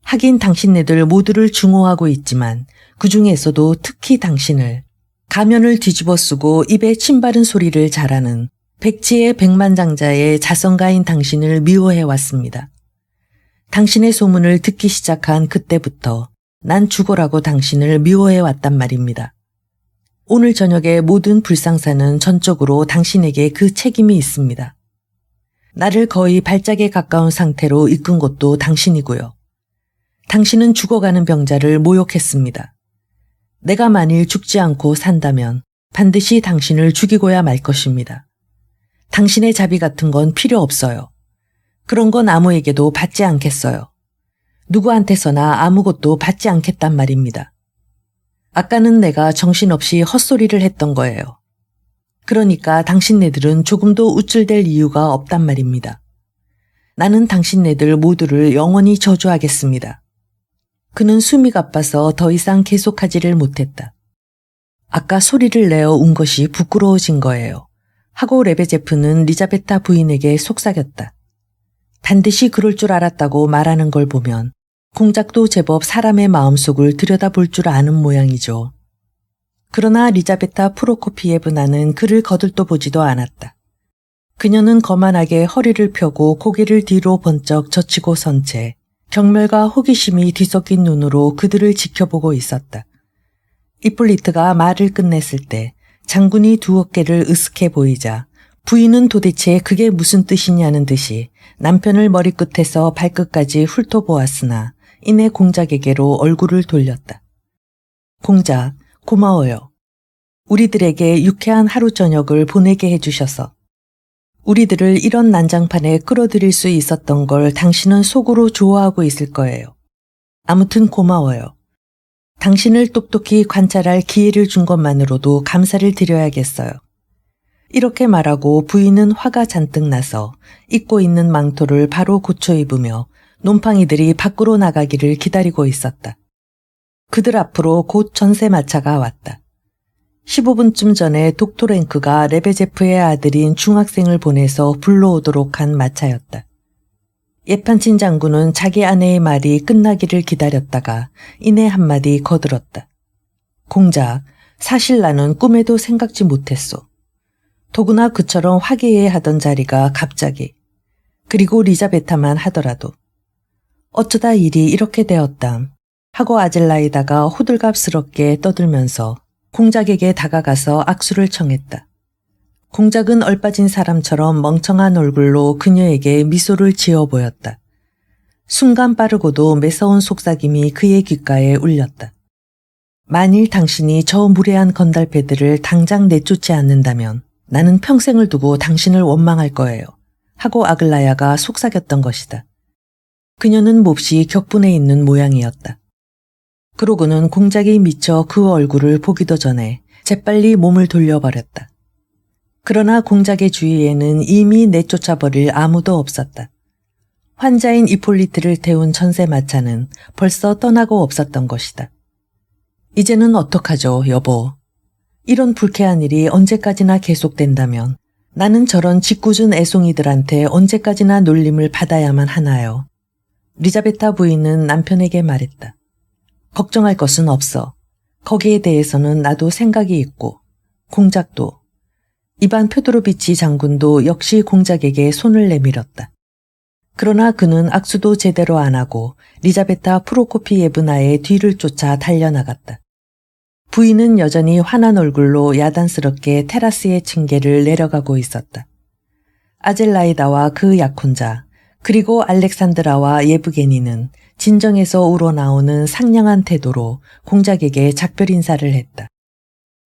하긴 당신네들 모두를 증오하고 있지만 그 중에서도 특히 당신을 가면을 뒤집어 쓰고 입에 침 바른 소리를 잘하는 백지의 백만장자의 자성가인 당신을 미워해왔습니다. 당신의 소문을 듣기 시작한 그때부터 난 죽어라고 당신을 미워해왔단 말입니다. 오늘 저녁의 모든 불상사는 전적으로 당신에게 그 책임이 있습니다. 나를 거의 발작에 가까운 상태로 이끈 것도 당신이고요. 당신은 죽어가는 병자를 모욕했습니다. 내가 만일 죽지 않고 산다면 반드시 당신을 죽이고야 말 것입니다. 당신의 자비 같은 건 필요 없어요. 그런 건 아무에게도 받지 않겠어요. 누구한테서나 아무것도 받지 않겠단 말입니다. 아까는 내가 정신없이 헛소리를 했던 거예요. 그러니까 당신네들은 조금도 우쭐댈 이유가 없단 말입니다. 나는 당신네들 모두를 영원히 저주하겠습니다. 그는 숨이 가빠서 더 이상 계속하지를 못했다. 아까 소리를 내어 운 것이 부끄러워진 거예요. 하고 레베제프는 리자베타 부인에게 속삭였다. 반드시 그럴 줄 알았다고 말하는 걸 보면 공작도 제법 사람의 마음속을 들여다볼 줄 아는 모양이죠. 그러나 리자베타 프로코피예브나는 그를 거들떠보지도 않았다. 그녀는 거만하게 허리를 펴고 고개를 뒤로 번쩍 젖히고 선 채 경멸과 호기심이 뒤섞인 눈으로 그들을 지켜보고 있었다. 이폴리트가 말을 끝냈을 때 장군이 두 어깨를 으쓱해 보이자 부인은 도대체 그게 무슨 뜻이냐는 듯이 남편을 머리끝에서 발끝까지 훑어보았으나 이내 공작에게로 얼굴을 돌렸다. 공작, 고마워요. 우리들에게 유쾌한 하루 저녁을 보내게 해주셔서. 우리들을 이런 난장판에 끌어들일 수 있었던 걸 당신은 속으로 좋아하고 있을 거예요. 아무튼 고마워요. 당신을 똑똑히 관찰할 기회를 준 것만으로도 감사를 드려야겠어요. 이렇게 말하고 부인은 화가 잔뜩 나서 입고 있는 망토를 바로 고쳐 입으며 놈팡이들이 밖으로 나가기를 기다리고 있었다. 그들 앞으로 곧 전세마차가 왔다. 15분쯤 전에 독토랭크가 레베제프의 아들인 중학생을 보내서 불러오도록 한 마차였다. 예판친 장군은 자기 아내의 말이 끝나기를 기다렸다가 이내 한마디 거들었다. 공작, 사실 나는 꿈에도 생각지 못했소. 더구나 그처럼 화기애애하던 자리가 갑자기, 그리고 리자베타만 하더라도. 어쩌다 일이 이렇게 되었담 하고 아젤라이다가 호들갑스럽게 떠들면서 공작에게 다가가서 악수를 청했다. 공작은 얼빠진 사람처럼 멍청한 얼굴로 그녀에게 미소를 지어 보였다. 순간 빠르고도 매서운 속삭임이 그의 귓가에 울렸다. 만일 당신이 저 무례한 건달패들을 당장 내쫓지 않는다면 나는 평생을 두고 당신을 원망할 거예요. 하고 아글라야가 속삭였던 것이다. 그녀는 몹시 격분해 있는 모양이었다. 그러고는 공작이 미쳐 그 얼굴을 보기도 전에 재빨리 몸을 돌려버렸다. 그러나 공작의 주위에는 이미 내쫓아버릴 아무도 없었다. 환자인 이폴리트를 태운 전세마차는 벌써 떠나고 없었던 것이다. 이제는 어떡하죠, 여보. 이런 불쾌한 일이 언제까지나 계속된다면 나는 저런 짓궂은 애송이들한테 언제까지나 놀림을 받아야만 하나요? 리자베타 부인은 남편에게 말했다. 걱정할 것은 없어. 거기에 대해서는 나도 생각이 있고 공작도. 이반 표도로비치 장군도 역시 공작에게 손을 내밀었다. 그러나 그는 악수도 제대로 안 하고 리자베타 프로코피예브나의 뒤를 쫓아 달려나갔다. 부인은 여전히 환한 얼굴로 야단스럽게 테라스의 층계를 내려가고 있었다. 아젤라이다와 그 약혼자 그리고 알렉산드라와 예브게니는 진정에서 우러나오는 상냥한 태도로 공작에게 작별 인사를 했다.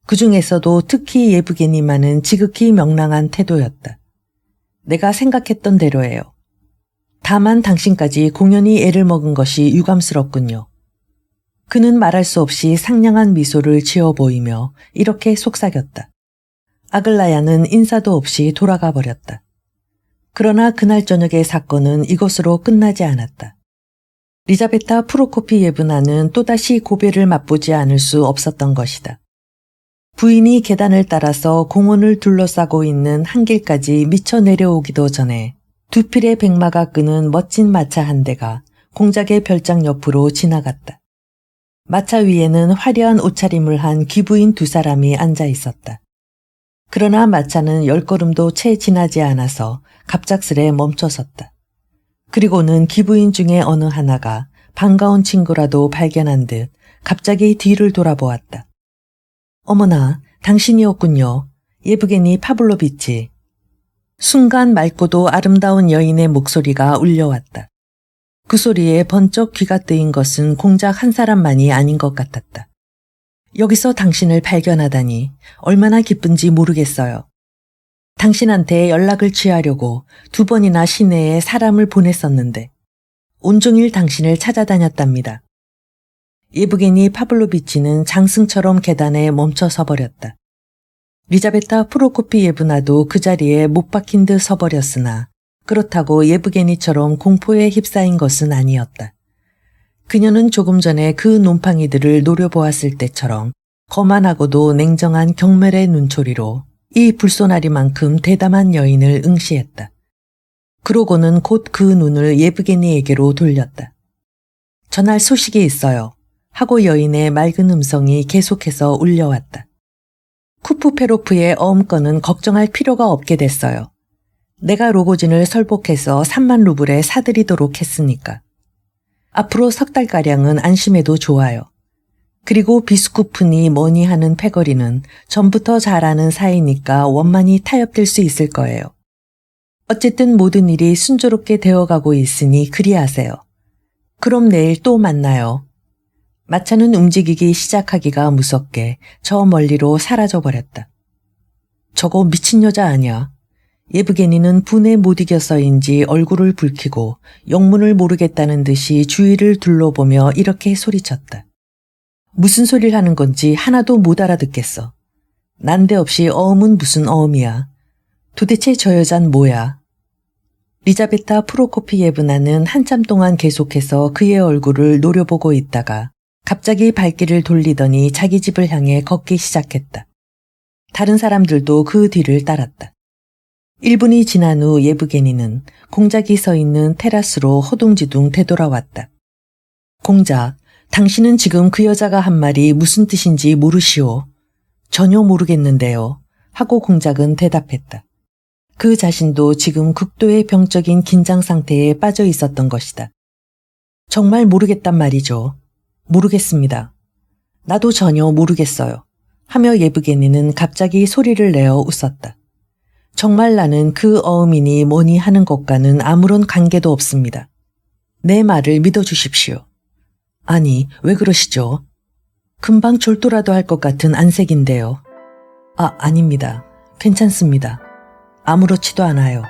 그 중에서도 특히 예브게니만은 지극히 명랑한 태도였다. 내가 생각했던 대로예요. 다만 당신까지 공연히 애를 먹은 것이 유감스럽군요. 그는 말할 수 없이 상냥한 미소를 지어 보이며 이렇게 속삭였다. 아글라야는 인사도 없이 돌아가 버렸다. 그러나 그날 저녁의 사건은 이것으로 끝나지 않았다. 리자베타 프로코피예브나는 또다시 고배를 맛보지 않을 수 없었던 것이다. 부인이 계단을 따라서 공원을 둘러싸고 있는 한길까지 미쳐 내려오기도 전에 두 필의 백마가 끄는 멋진 마차 한 대가 공작의 별장 옆으로 지나갔다. 마차 위에는 화려한 옷차림을 한 귀부인 두 사람이 앉아 있었다. 그러나 마차는 10걸음도 채 지나지 않아서 갑작스레 멈춰섰다. 그리고는 귀부인 중에 어느 하나가 반가운 친구라도 발견한 듯 갑자기 뒤를 돌아보았다. 어머나, 당신이었군요. 예브게니 파블로비치. 순간 맑고도 아름다운 여인의 목소리가 울려왔다. 그 소리에 번쩍 귀가 뜨인 것은 공작 한 사람만이 아닌 것 같았다. 여기서 당신을 발견하다니 얼마나 기쁜지 모르겠어요. 당신한테 연락을 취하려고 2번이나 시내에 사람을 보냈었는데 온종일 당신을 찾아다녔답니다. 예브게니 파블로비치는 장승처럼 계단에 멈춰 서버렸다. 리자베타 프로코피예브나도 그 자리에 못 박힌 듯 서버렸으나 그렇다고 예브게니처럼 공포에 휩싸인 것은 아니었다. 그녀는 조금 전에 그 놈팡이들을 노려보았을 때처럼 거만하고도 냉정한 경멸의 눈초리로 이 불쏘나리만큼 대담한 여인을 응시했다. 그러고는 곧 그 눈을 예브게니에게로 돌렸다. 전할 소식이 있어요. 하고 여인의 맑은 음성이 계속해서 울려왔다. 쿠프페로프의 어음권은 걱정할 필요가 없게 됐어요. 내가 로고진을 설복해서 3만 루블에 사들이도록 했으니까. 앞으로 3달가량은 안심해도 좋아요. 그리고 비스쿠프니 뭐니 하는 패거리는 전부터 잘 아는 사이니까 원만히 타협될 수 있을 거예요. 어쨌든 모든 일이 순조롭게 되어가고 있으니 그리하세요. 그럼 내일 또 만나요. 마차는 움직이기 시작하기가 무섭게 저 멀리로 사라져버렸다. 저거 미친 여자 아니야? 예브게니는 분에 못 이겨서인지 얼굴을 붉히고 영문을 모르겠다는 듯이 주위를 둘러보며 이렇게 소리쳤다. 무슨 소리를 하는 건지 하나도 못 알아듣겠어. 난데없이 어음은 무슨 어음이야. 도대체 저 여잔 뭐야? 리자베타 프로코피예브나는 한참 동안 계속해서 그의 얼굴을 노려보고 있다가 갑자기 발길을 돌리더니 자기 집을 향해 걷기 시작했다. 다른 사람들도 그 뒤를 따랐다. 1분이 지난 후 예브게니는 공작이 서 있는 테라스로 허둥지둥 되돌아왔다. 공작, 당신은 지금 그 여자가 한 말이 무슨 뜻인지 모르시오. 전혀 모르겠는데요. 하고 공작은 대답했다. 그 자신도 지금 극도의 병적인 긴장 상태에 빠져 있었던 것이다. 정말 모르겠단 말이죠. 모르겠습니다. 나도 전혀 모르겠어요. 하며 예브게니는 갑자기 소리를 내어 웃었다. 정말 나는 그 어음이니 뭐니 하는 것과는 아무런 관계도 없습니다. 내 말을 믿어주십시오. 아니, 왜 그러시죠? 금방 졸도라도 할 것 같은 안색인데요. 아닙니다. 괜찮습니다. 아무렇지도 않아요.